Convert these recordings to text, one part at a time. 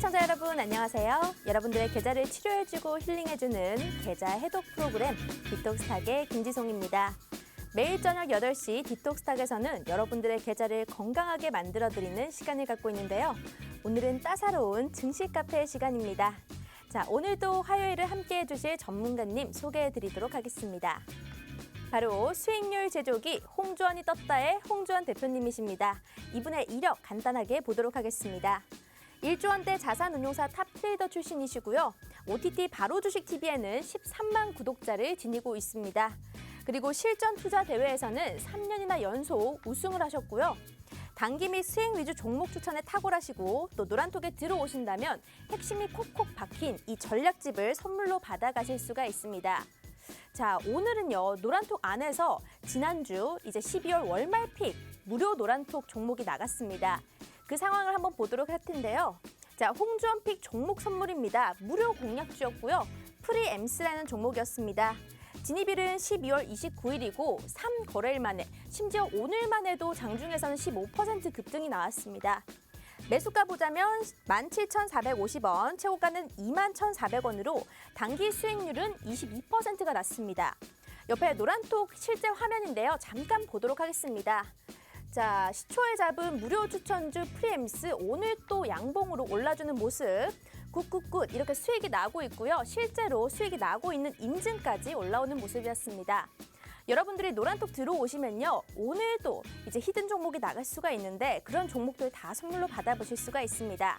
시청자 여러분 안녕하세요. 여러분들의 계좌를 치료해주고 힐링해주는 계좌 해독 프로그램 디톡스탁의 김지송입니다. 매일 저녁 8시 디톡스탁에서는 여러분들의 계좌를 건강하게 만들어드리는 시간을 갖고 있는데요. 오늘은 따사로운 증시 카페 시간입니다. 자, 오늘도 화요일을 함께해 주실 전문가님 소개해 드리도록 하겠습니다. 바로 수익률 제조기 홍주원이 떴다의 홍주원 대표님이십니다. 이분의 이력 간단하게 보도록 하겠습니다. 1조 원대 자산운용사 탑 트레이더 출신이시고요. OTT 바로 주식TV에는 13만 구독자를 지니고 있습니다. 그리고 실전 투자 대회에서는 3년이나 연속 우승을 하셨고요. 단기 및 수익 위주 종목 추천에 탁월하시고 또 노란톡에 들어오신다면 핵심이 콕콕 박힌 이 전략집을 선물로 받아가실 수가 있습니다. 자, 오늘은요, 노란톡 안에서 지난주 이제 12월 월말픽 무료 노란톡 종목이 나갔습니다. 그 상황을 한번 보도록 할 텐데요. 자, 홍주원픽 종목 선물입니다. 무료 공략주였고요. 프리엠스라는 종목이었습니다. 진입일은 12월 29일이고 3거래일 만에, 심지어 오늘만 해도 장중에서는 15% 급등이 나왔습니다. 매수가 보자면 17,450원, 최고가는 21,400원으로 단기 수익률은 22%가 났습니다. 옆에 노란톡 실제 화면인데요. 잠깐 보도록 하겠습니다. 자, 시초에 잡은 무료 추천주 프리엠스 오늘 또 양봉으로 올라주는 모습. 굿굿굿 이렇게 수익이 나고 있고요. 실제로 수익이 나고 있는 인증까지 올라오는 모습이었습니다. 여러분들이 노란톡 들어오시면요. 오늘도 이제 히든 종목이 나갈 수가 있는데 그런 종목들 다 선물로 받아보실 수가 있습니다.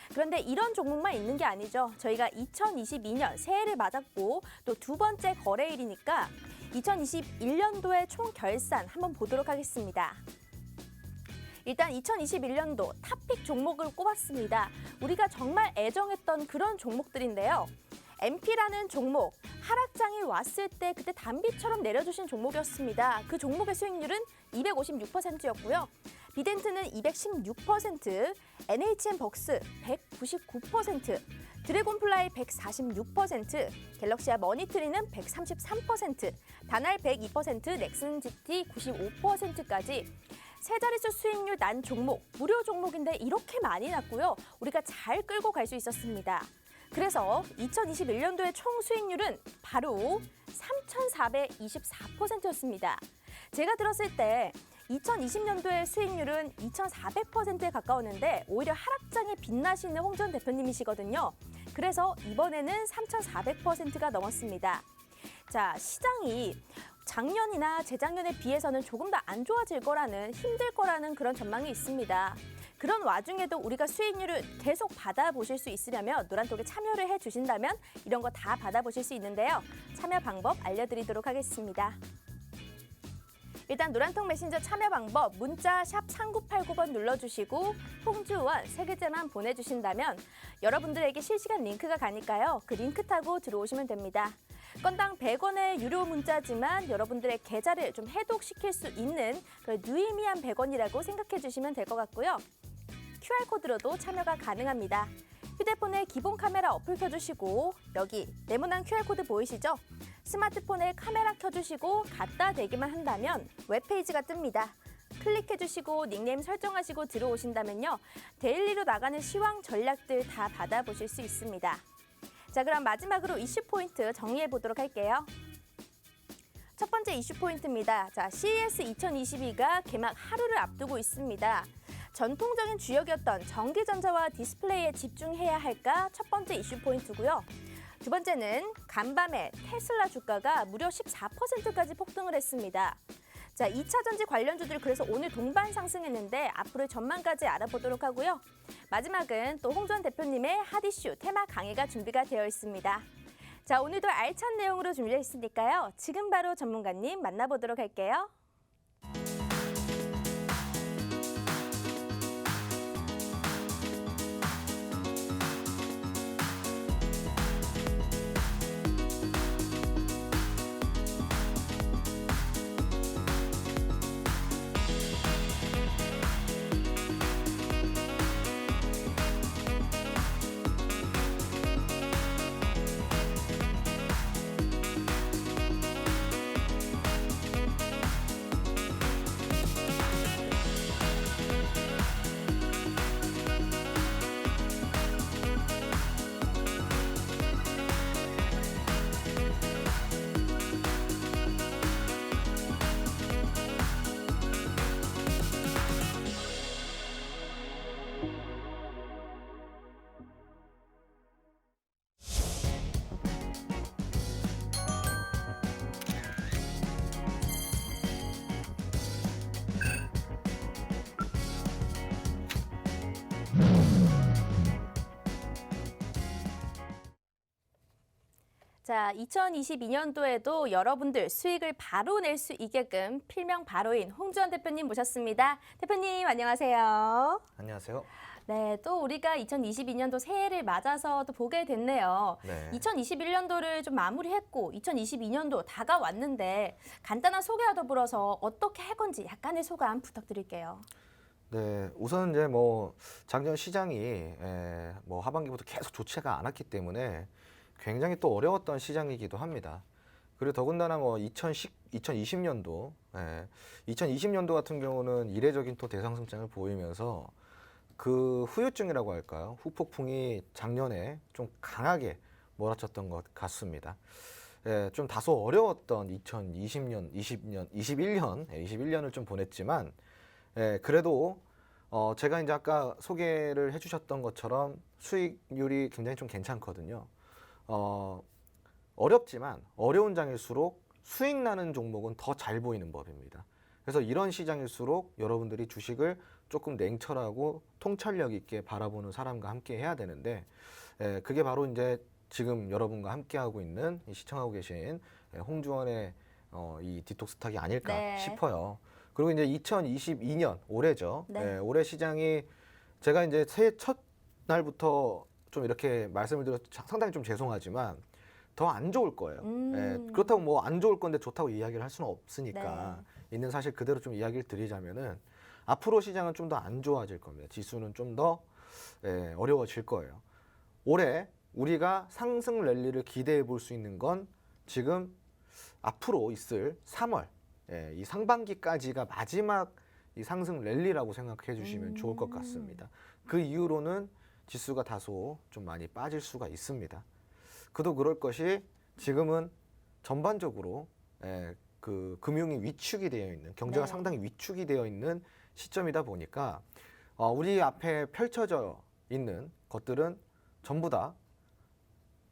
그런데 이런 종목만 있는 게 아니죠. 저희가 2022년 새해를 맞았고 또 두 번째 거래일이니까 2021년도의 총 결산 한번 보도록 하겠습니다. 일단 2021년도 탑픽 종목을 꼽았습니다. 우리가 정말 애정했던 그런 종목들인데요. MP라는 종목, 하락장이 왔을 때 그때 단비처럼 내려주신 종목이었습니다. 그 종목의 수익률은 256%였고요. 비덴트는 216%, NHN벅스 199%, 드래곤플라이 146%, 갤럭시아 머니트리는 133%, 다날 102%, 넥슨GT 95%까지 세 자릿수 수익률 난 종목, 무료 종목인데 이렇게 많이 났고요. 우리가 잘 끌고 갈 수 있었습니다. 그래서 2021년도의 총 수익률은 바로 3,424%였습니다. 제가 들었을 때 2020년도의 수익률은 2,400%에 가까웠는데 오히려 하락장에 빛나시는 홍준 대표님이시거든요. 그래서 이번에는 3,400%가 넘었습니다. 자, 시장이 작년이나 재작년에 비해서는 조금 더 안 좋아질 거라는, 힘들 거라는 그런 전망이 있습니다. 그런 와중에도 우리가 수익률을 계속 받아보실 수 있으려면 노란톡에 참여를 해주신다면 이런 거 다 받아보실 수 있는데요. 참여 방법 알려드리도록 하겠습니다. 일단 노란톡 메신저 참여 방법 문자 샵 3989번 눌러주시고 홍주원 세 글자만 보내주신다면 여러분들에게 실시간 링크가 가니까요. 그 링크 타고 들어오시면 됩니다. 건당 100원의 유료 문자지만 여러분들의 계좌를 좀 해독시킬 수 있는 그 유의미한 100원이라고 생각해 주시면 될 것 같고요. QR코드로도 참여가 가능합니다. 휴대폰에 기본 카메라 어플 켜주시고 여기 네모난 QR코드 보이시죠? 스마트폰에 카메라 켜주시고 갖다 대기만 한다면 웹페이지가 뜹니다. 클릭해주시고 닉네임 설정하시고 들어오신다면요. 데일리로 나가는 시황 전략들 다 받아보실 수 있습니다. 자, 그럼 마지막으로 이슈 포인트 정리해 보도록 할게요. 첫 번째 이슈 포인트입니다. 자, CES 2022가 개막 하루를 앞두고 있습니다. 전통적인 주역이었던 전기전자와 디스플레이에 집중해야 할까? 첫 번째 이슈 포인트고요. 두 번째는 간밤에 테슬라 주가가 무려 14%까지 폭등을 했습니다. 자, 2차 전지 관련주들 그래서 오늘 동반 상승했는데 앞으로의 전망까지 알아보도록 하고요. 마지막은 또 홍주원 대표님의 핫이슈 테마 강의가 준비가 되어 있습니다. 자, 오늘도 알찬 내용으로 준비했으니까요. 지금 바로 전문가님 만나보도록 할게요. 자, 2022년도에도 여러분들 수익을 바로 낼 수 있게끔 필명 바로인 홍주원 대표님 모셨습니다. 대표님 안녕하세요. 안녕하세요. 네, 또 우리가 2022년도 새해를 맞아서 또 보게 됐네요. 네. 2021년도를 좀 마무리했고 2022년도 다가왔는데 간단한 소개와 더불어서 어떻게 할 건지 약간의 소감 부탁드릴게요. 네, 우선 이제 뭐 작년 시장이 뭐 하반기부터 계속 좋지가 않았기 때문에 굉장히 또 어려웠던 시장이기도 합니다. 그리고 더군다나 뭐 2020년도, 2020년도 같은 경우는 이례적인 또 대상승장을 보이면서 그 후유증이라고 할까요? 후폭풍이 작년에 좀 강하게 몰아쳤던 것 같습니다. 좀 다소 어려웠던 2020년, 21년을 좀 보냈지만, 그래도 제가 이제 아까 소개를 해주셨던 것처럼 수익률이 굉장히 좀 괜찮거든요. 어렵지만 어려운 장일수록 수익 나는 종목은 더 잘 보이는 법입니다. 그래서 이런 시장일수록 여러분들이 주식을 조금 냉철하고 통찰력 있게 바라보는 사람과 함께 해야 되는데, 그게 바로 이제 지금 여러분과 함께 하고 있는 시청하고 계신 홍주원의 이 디톡스탁이 아닐까 네. 싶어요. 그리고 이제 2022년 올해죠. 네. 올해 시장이 제가 이제 새해 첫 날부터 좀 이렇게 말씀을 드려서 상당히 좀 죄송하지만 더 안 좋을 거예요. 그렇다고 뭐 안 좋을 건데 좋다고 이야기를 할 수는 없으니까 있는 사실 그대로 좀 이야기를 드리자면은 앞으로 시장은 좀 더 안 좋아질 겁니다. 지수는 좀 더 어려워질 거예요. 올해 우리가 상승 랠리를 기대해 볼 수 있는 건 지금 앞으로 있을 3월 이 상반기까지가 마지막 이 상승 랠리라고 생각해 주시면 좋을 것 같습니다. 그 이후로는 지수가 다소 좀 많이 빠질 수가 있습니다. 그도 그럴 것이 지금은 전반적으로 그 금융이 위축이 되어 있는, 경제가 네. 상당히 위축이 되어 있는 시점이다 보니까 우리 앞에 펼쳐져 있는 것들은 전부 다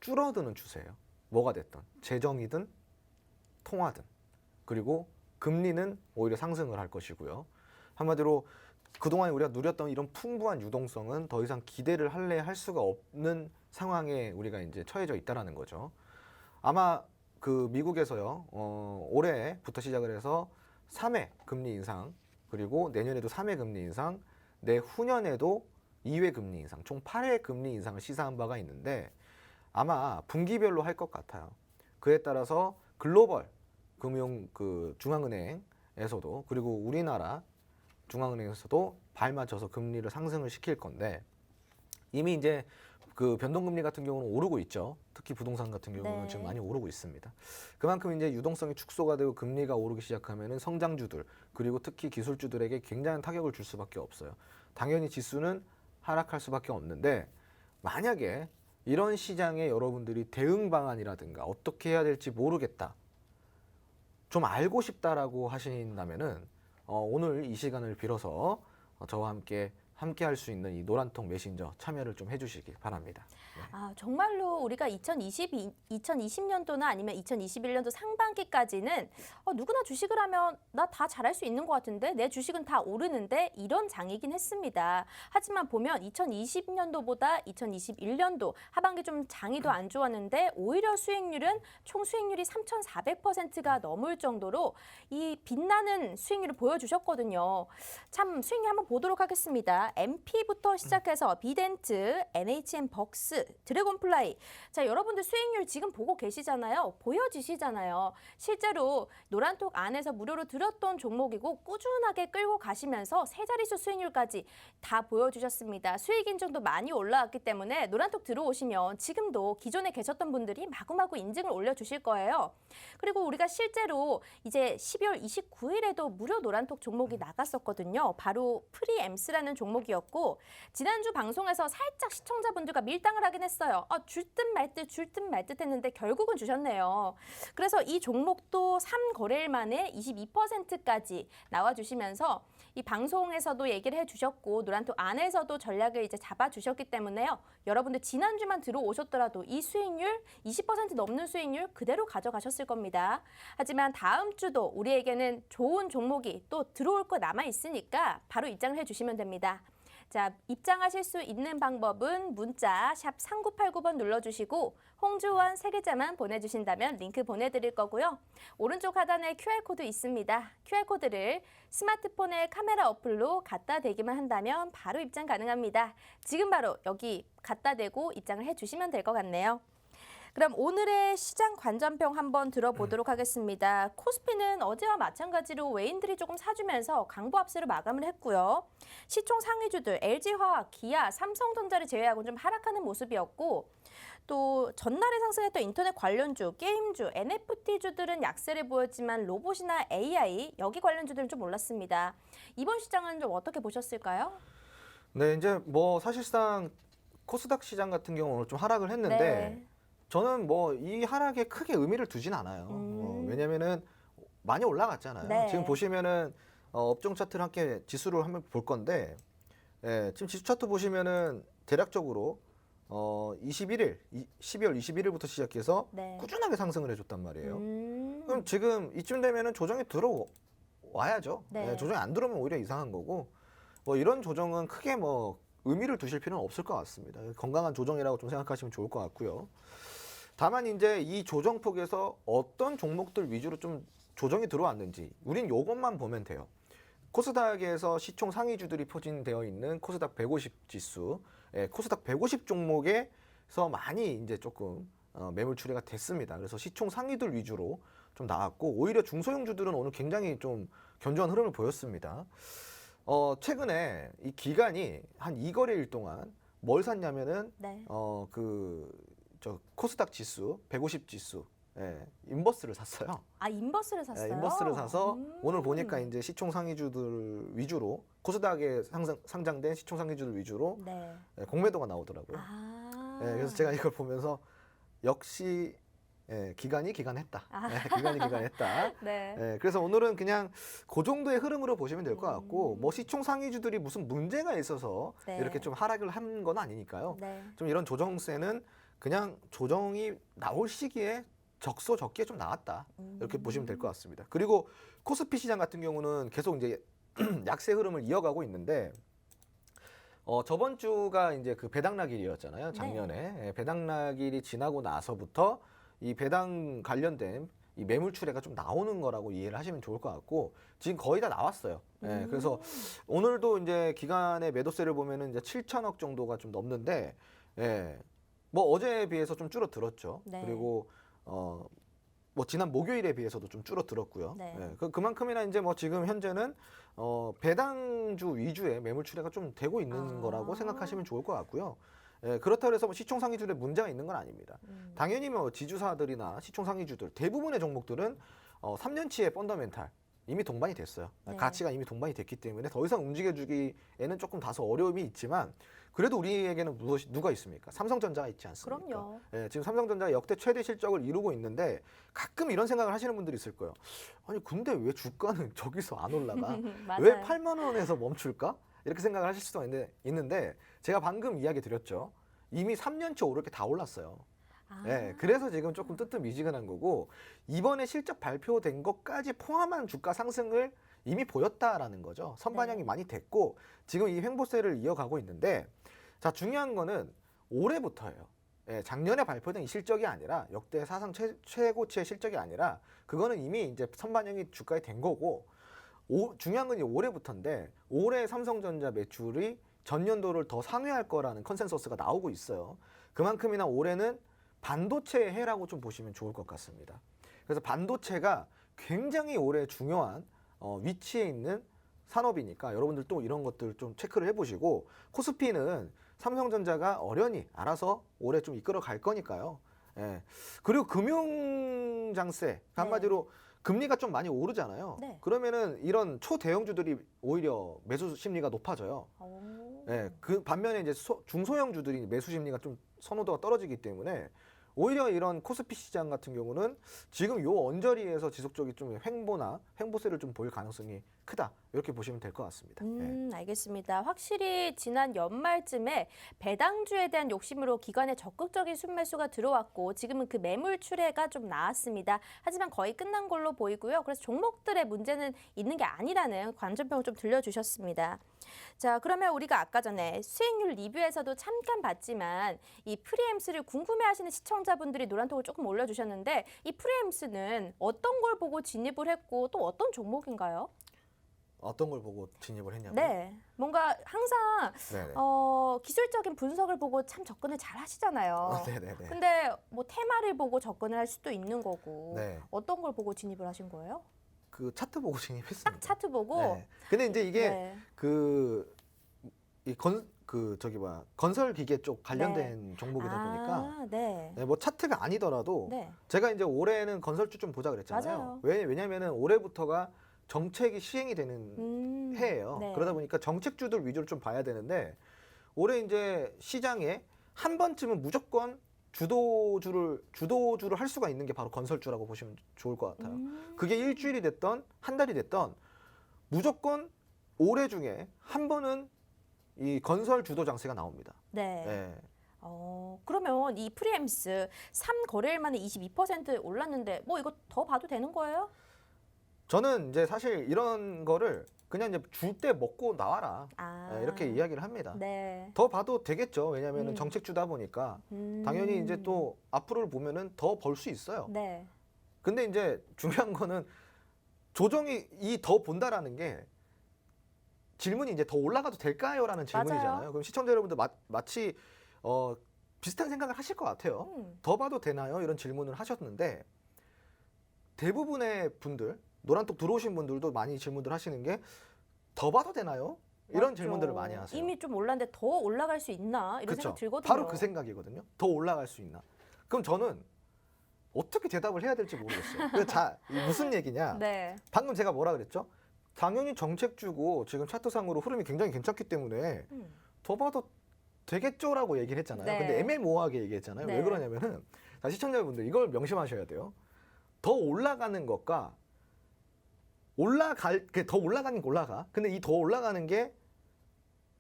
줄어드는 추세예요. 뭐가 됐든 재정이든 통화든, 그리고 금리는 오히려 상승을 할 것이고요. 한마디로 그동안 우리가 누렸던 이런 풍부한 유동성은 더 이상 기대를 할 수가 없는 상황에 우리가 이제 처해져 있다라는 거죠. 아마 그 미국에서요, 올해부터 시작을 해서 3회 금리 인상, 그리고 내년에도 3회 금리 인상, 내후년에도 2회 금리 인상, 총 8회 금리 인상을 시사한 바가 있는데 아마 분기별로 할 것 같아요. 그에 따라서 글로벌 금융 그 중앙은행에서도, 그리고 우리나라 중앙은행에서도 발맞춰서 금리를 상승을 시킬 건데, 이미 이제 그 변동금리 같은 경우는 오르고 있죠. 특히 부동산 같은 경우는 네. 지금 많이 오르고 있습니다. 그만큼 이제 유동성이 축소가 되고 금리가 오르기 시작하면은 성장주들, 그리고 특히 기술주들에게 굉장한 타격을 줄 수밖에 없어요. 당연히 지수는 하락할 수밖에 없는데, 만약에 이런 시장에 여러분들이 대응 방안이라든가 어떻게 해야 될지 모르겠다, 좀 알고 싶다라고 하신다면은 오늘 이 시간을 빌어서 저와 함께 할 수 있는 이 노란통 메신저 참여를 좀 해주시기 바랍니다. 네. 아, 정말로 우리가 2020년도나 아니면 2021년도 상반기까지는 누구나 주식을 하면 나 다 잘할 수 있는 것 같은데, 내 주식은 다 오르는데, 이런 장이긴 했습니다. 하지만 보면 2020년도보다 2021년도 하반기 좀 장이 더 안 좋았는데 오히려 수익률은 총 수익률이 3,400%가 넘을 정도로 이 빛나는 수익률을 보여주셨거든요. 참 수익률 한번 보도록 하겠습니다. MP부터 시작해서 비덴트, NHN 벅스, 드래곤플라이. 자, 여러분들 수익률 지금 보고 계시잖아요. 보여지시잖아요. 실제로 노란톡 안에서 무료로 드렸던 종목이고 꾸준하게 끌고 가시면서 세 자릿수 수익률까지 다 보여주셨습니다. 수익 인증도 많이 올라왔기 때문에 노란톡 들어오시면 지금도 기존에 계셨던 분들이 마구마구 인증을 올려주실 거예요. 그리고 우리가 실제로 이제 12월 29일에도 무료 노란톡 종목이 나갔었거든요. 바로 프리엠스라는 종목이었고, 지난주 방송에서 살짝 시청자분들과 밀당을 하긴 했어요. 줄 듯 말 듯 했는데 결국은 주셨네요. 그래서 이 종목도 3거래일 만에 22%까지 나와주시면서 이 방송에서도 얘기를 해주셨고 노란톡 안에서도 전략을 이제 잡아주셨기 때문에요. 여러분들 지난주만 들어오셨더라도 이 수익률 20% 넘는 수익률 그대로 가져가셨을 겁니다. 하지만 다음 주도 우리에게는 좋은 종목이 또 들어올 거 남아 있으니까 바로 입장을 해주시면 됩니다. 자, 입장하실 수 있는 방법은 문자 샵 3989번 눌러주시고 홍주원 세 글자만 보내주신다면 링크 보내드릴 거고요. 오른쪽 하단에 QR코드 있습니다. QR코드를 스마트폰의 카메라 어플로 갖다 대기만 한다면 바로 입장 가능합니다. 지금 바로 여기 갖다 대고 입장을 해주시면 될 것 같네요. 그럼 오늘의 시장 관전평 한번 들어보도록 하겠습니다. 코스피는 어제와 마찬가지로 외인들이 조금 사주면서 강보 압세로 마감을 했고요. 시총 상위주들 LG화학, 기아, 삼성전자를 제외하고 좀 하락하는 모습이었고 또 전날에 상승했던 인터넷 관련주, 게임주, NFT주들은 약세를 보였지만 로봇이나 AI 여기 관련주들은 좀 올랐습니다. 이번 시장은 좀 어떻게 보셨을까요? 네, 이제 뭐 사실상 코스닥 시장 같은 경우는 오늘 좀 하락을 했는데 네. 저는 뭐 이 하락에 크게 의미를 두진 않아요. 왜냐면은 많이 올라갔잖아요. 네. 지금 보시면은 업종 차트를 함께 지수를 한번 볼 건데, 지금 지수 차트 보시면은 대략적으로 12월 21일부터 시작해서 네. 꾸준하게 상승을 해줬단 말이에요. 음. 그럼 지금 이쯤 되면은 조정이 들어와야죠. 네. 조정이 안 들어오면 오히려 이상한 거고, 뭐 이런 조정은 크게 뭐 의미를 두실 필요는 없을 것 같습니다. 건강한 조정이라고 좀 생각하시면 좋을 것 같고요. 다만 이제 이 조정폭에서 어떤 종목들 위주로 좀 조정이 들어왔는지 우린 요것만 보면 돼요. 코스닥에서 시총 상위주들이 포진되어 있는 코스닥 150 지수, 코스닥 150 종목에서 많이 이제 조금 매물 출회가 됐습니다. 그래서 시총 상위들 위주로 좀 나왔고 오히려 중소형주들은 오늘 굉장히 좀 견조한 흐름을 보였습니다. 최근에 이 기간이 한 2거래일 동안 뭘 샀냐면은 네. 저 코스닥 지수 150 지수 인버스를 샀어요. 아, 인버스를 샀어요? 인버스를 사서 오늘 보니까 이제 시총 상위주들 위주로 코스닥에 상장된 시총 상위주들 위주로 네. 공매도가 나오더라고요. 아. 그래서 제가 이걸 보면서 역시 기간이 기간했다. 기간이 기간했다. 네. 그래서 오늘은 그냥 그 정도의 흐름으로 보시면 될 것 같고 뭐 시총 상위주들이 무슨 문제가 있어서 네. 이렇게 좀 하락을 한 건 아니니까요. 네. 좀 이런 조정세는 그냥 조정이 나올 시기에 적소적기에 좀 나왔다. 이렇게 보시면 될 것 같습니다. 그리고 코스피 시장 같은 경우는 계속 이제 약세 흐름을 이어가고 있는데 저번 주가 이제 그 배당락일이었잖아요. 작년에. 배당락일이 지나고 나서부터 이 배당 관련된 이 매물 출회가 좀 나오는 거라고 이해를 하시면 좋을 것 같고 지금 거의 다 나왔어요. 그래서 오늘도 이제 기간의 매도세를 보면은 이제 7천억 정도가 좀 넘는데 뭐 어제에 비해서 좀 줄어들었죠. 네. 그리고 뭐 지난 목요일에 비해서도 좀 줄어들었고요. 네. 그만큼이나 이제 뭐 지금 현재는 배당주 위주의 매물 출회가 좀 되고 있는 거라고 생각하시면 좋을 것 같고요. 그렇다고 해서 뭐 시총 상위주에 문제가 있는 건 아닙니다. 당연히 뭐 지주사들이나 시총 상위주들 대부분의 종목들은 3년치의 펀더멘탈 이미 동반이 됐어요. 네. 가치가 이미 동반이 됐기 때문에 더 이상 움직여주기에는 조금 다소 어려움이 있지만 그래도 우리에게는 누가 있습니까? 삼성전자가 있지 않습니까? 그럼요. 지금 삼성전자가 역대 최대 실적을 이루고 있는데 가끔 이런 생각을 하시는 분들이 있을 거예요. 아니 근데 왜 주가는 저기서 안 올라가? 맞아요. 왜 8만 원에서 멈출까? 이렇게 생각을 하실 수도 있는데 제가 방금 이야기 드렸죠. 이미 3년치 오르게 다 올랐어요. 아. 그래서 지금 조금 뜨뜻미지근한 거고 이번에 실적 발표된 것까지 포함한 주가 상승을 이미 보였다라는 거죠. 선반영이 네. 많이 됐고 지금 이 횡보세를 이어가고 있는데 자 중요한 거는 올해부터예요. 작년에 발표된 이 실적이 아니라 역대 사상 최고치의 실적이 아니라 그거는 이미 이제 선반영이 주가에 된 거고 중요한 건 이제 올해부터인데 올해 삼성전자 매출이 전년도를 더 상회할 거라는 컨센서스가 나오고 있어요. 그만큼이나 올해는 반도체의 해라고 좀 보시면 좋을 것 같습니다. 그래서 반도체가 굉장히 올해 중요한 위치에 있는 산업이니까 여러분들 또 이런 것들 좀 체크를 해보시고 코스피는 삼성전자가 어련히 알아서 올해 좀 이끌어 갈 거니까요. 그리고 금융장세 한마디로 금리가 좀 많이 오르잖아요. 네. 그러면은 이런 초대형주들이 오히려 매수 심리가 높아져요. 오. 그 반면에 이제 중소형주들이 매수 심리가 좀 선호도가 떨어지기 때문에 오히려 이런 코스피 시장 같은 경우는 지금 요 언저리에서 지속적인 좀 횡보세를 좀 보일 가능성이 크다 이렇게 보시면 될 것 같습니다. 알겠습니다. 확실히 지난 연말쯤에 배당주에 대한 욕심으로 기관에 적극적인 순매수가 들어왔고 지금은 그 매물 출회가 좀 나왔습니다. 하지만 거의 끝난 걸로 보이고요. 그래서 종목들의 문제는 있는 게 아니라는 관전평을 좀 들려주셨습니다. 자, 그러면 우리가 아까 전에 수익률 리뷰에서도 잠깐 봤지만 이 프리엠스를 궁금해하시는 시청자분들이 노란톡을 조금 올려주셨는데 이 프리엠스는 어떤 걸 보고 진입을 했고 또 어떤 종목인가요? 어떤 걸 보고 진입을 했냐고요? 네, 뭔가 항상 네네. 기술적인 분석을 보고 참 접근을 잘 하시잖아요. 네네네. 근데 뭐 테마를 보고 접근을 할 수도 있는 거고 네. 어떤 걸 보고 진입을 하신 거예요? 그 차트 보고 진입했습니다. 딱 차트 보고. 네. 근데 이제 이게 네. 건설 기계 쪽 관련된 종목이다 보니까 네. 네, 뭐 차트가 아니더라도 네. 제가 이제 올해는 건설주 좀 보자 그랬잖아요. 맞아요. 왜냐면은 올해부터가 정책이 시행이 되는 해예요. 네. 그러다 보니까 정책주들 위주로 좀 봐야 되는데 올해 이제 시장에 한 번쯤은 무조건 주도주를 할 수가 있는 게 바로 건설주라고 보시면 좋을 것 같아요. 그게 일주일이 됐던 한 달이 됐던 무조건 올해 중에 한 번은 이 건설 주도 장세가 나옵니다. 네. 예. 그러면 이 프리엠스 3거래일 만에 22% 올랐는데 뭐 이거 더 봐도 되는 거예요? 저는 이제 사실 이런 거를 그냥 이제 줄 때 먹고 나와라. 예, 이렇게 이야기를 합니다. 네. 더 봐도 되겠죠. 왜냐하면 음. 정책주다 보니까 당연히 이제 또 앞으로를 보면은 더 벌 수 있어요. 네. 근데 이제 중요한 거는 조정이 이 더 본다라는 게 질문이 이제 더 올라가도 될까요?라는 질문이잖아요. 맞아요. 그럼 시청자 여러분들 마치 비슷한 생각을 하실 것 같아요. 더 봐도 되나요? 이런 질문을 하셨는데 대부분의 분들 노란톡 들어오신 분들도 많이 질문들 하시는 게 더 봐도 되나요? 이런 맞죠. 질문들을 많이 하세요. 이미 좀 올랐는데 더 올라갈 수 있나 이런 그쵸? 생각 들거든요. 바로 그 생각이거든요. 더 올라갈 수 있나? 그럼 저는 어떻게 대답을 해야 될지 모르겠어요. 이게 무슨 얘기냐? 네. 방금 제가 뭐라 그랬죠? 당연히 정책주고 지금 차트상으로 흐름이 굉장히 괜찮기 때문에 더 봐도 되겠죠라고 얘기를 했잖아요. 네. 근데 애매모호하게 얘기했잖아요. 네. 왜 그러냐면은 자, 시청자분들 이걸 명심하셔야 돼요. 더 올라가는 것과 더 올라가는 게 올라가. 근데 이 더 올라가는 게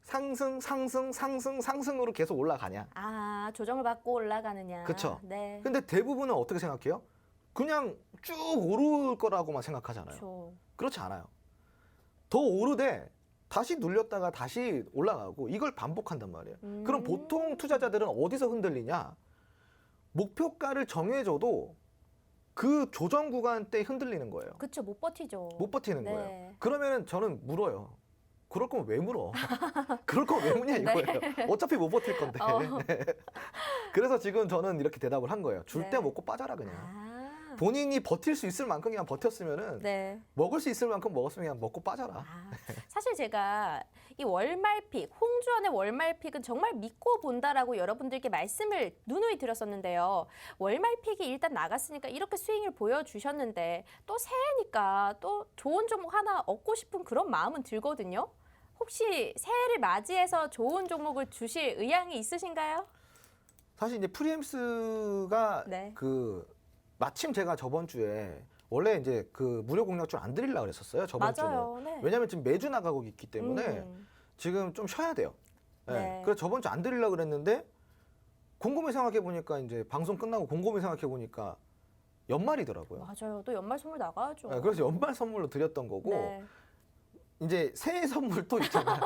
상승으로 계속 올라가냐? 조정을 받고 올라가느냐. 그쵸. 네. 근데 대부분은 어떻게 생각해요? 그냥 쭉 오를 거라고만 생각하잖아요. 그렇죠. 그렇지 않아요. 더 오르되 다시 눌렸다가 다시 올라가고 이걸 반복한단 말이에요. 그럼 보통 투자자들은 어디서 흔들리냐? 목표가를 정해줘도 그 조정 구간 때 흔들리는 거예요. 그렇죠. 못 버티죠. 못 버티는 네. 거예요. 그러면은 저는 물어요. 그럴 거면 왜 물어? 그럴 거면 왜 묻냐 이거예요. 어차피 못 버틸 건데. 그래서 지금 저는 이렇게 대답을 한 거예요. 줄 때 네. 먹고 빠져라 그냥. 본인이 버틸 수 있을 만큼 그냥 버텼으면은 네. 먹을 수 있을 만큼 먹었으면 그냥 먹고 빠져라. 사실 제가 이 월말픽, 홍주원의 월말픽은 정말 믿고 본다라고 여러분들께 말씀을 누누이 드렸었는데요. 월말픽이 일단 나갔으니까 이렇게 스윙을 보여주셨는데 또 새해니까 또 좋은 종목 하나 얻고 싶은 그런 마음은 들거든요. 혹시 새해를 맞이해서 좋은 종목을 주실 의향이 있으신가요? 사실 이제 프리엠스가 네. 마침 제가 저번 주에 원래 이제 그 무료 공략줄 안 드리려고 그랬었어요. 저번 맞아요. 주는. 네. 왜냐면 지금 매주 나가고 있기 때문에 지금 좀 쉬어야 돼요. 네. 네. 그래서 저번 주 안 드리려고 그랬는데 곰곰이 생각해 보니까 이제 방송 끝나고 곰곰이 생각해 보니까 연말이더라고요. 맞아요. 또 연말 선물 나가야죠. 네, 그래서 연말 선물로 드렸던 거고 네. 이제 새해 선물 또 있잖아요.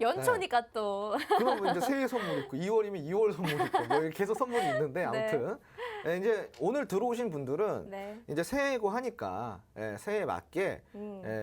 연초니까 또. 그러면 이제 새해 선물 있고 2월이면 2월 선물 있고 뭐 이렇게 계속 선물이 있는데 아무튼 네, 이제 오늘 들어오신 분들은 네. 이제 새해고 하니까 새해에 맞게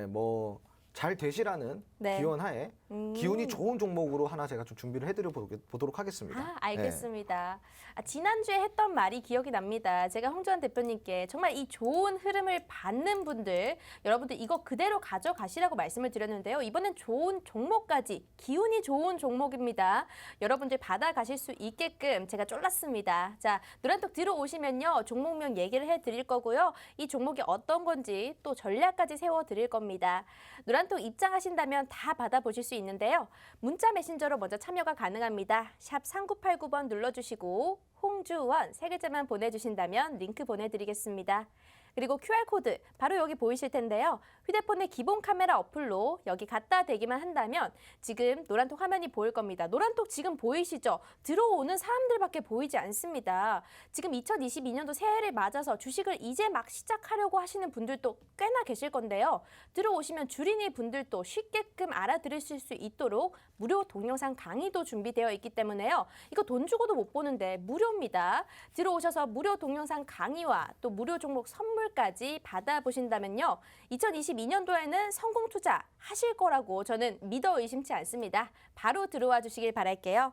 뭐 잘 되시라는 네. 기원하에 기운이 좋은 종목으로 하나 제가 좀 준비를 해드려 보도록 하겠습니다. 알겠습니다. 지난주에 했던 말이 기억이 납니다. 제가 홍주환 대표님께 정말 이 좋은 흐름을 받는 분들, 여러분들 이거 그대로 가져가시라고 말씀을 드렸는데요. 이번엔 좋은 종목까지, 기운이 좋은 종목입니다. 여러분들 받아가실 수 있게끔 제가 쫄랐습니다. 자, 노란톡 들어오시면요. 종목명 얘기를 해드릴 거고요. 이 종목이 어떤 건지 또 전략까지 세워드릴 겁니다. 노란톡 입장하신다면 다 받아보실 수 있는데요. 문자 메신저로 먼저 참여가 가능합니다. 샵 3989번 눌러주시고 홍주원 세 글자만 보내주신다면 링크 보내드리겠습니다. 그리고 QR코드 바로 여기 보이실 텐데요. 휴대폰의 기본 카메라 어플로 여기 갖다 대기만 한다면 지금 노란톡 화면이 보일 겁니다. 노란톡 지금 보이시죠? 들어오는 사람들밖에 보이지 않습니다. 지금 2022년도 새해를 맞아서 주식을 이제 막 시작하려고 하시는 분들도 꽤나 계실 건데요. 들어오시면 주린이 분들도 쉽게끔 알아들으실 수 있도록 무료 동영상 강의도 준비되어 있기 때문에요. 이거 돈 주고도 못 보는데 무료입니다. 들어오셔서 무료 동영상 강의와 또 무료 종목 선물까지 받아보신다면요. 2022년도에는 성공 투자 하실 거라고 저는 믿어 의심치 않습니다. 바로 들어와 주시길 바랄게요.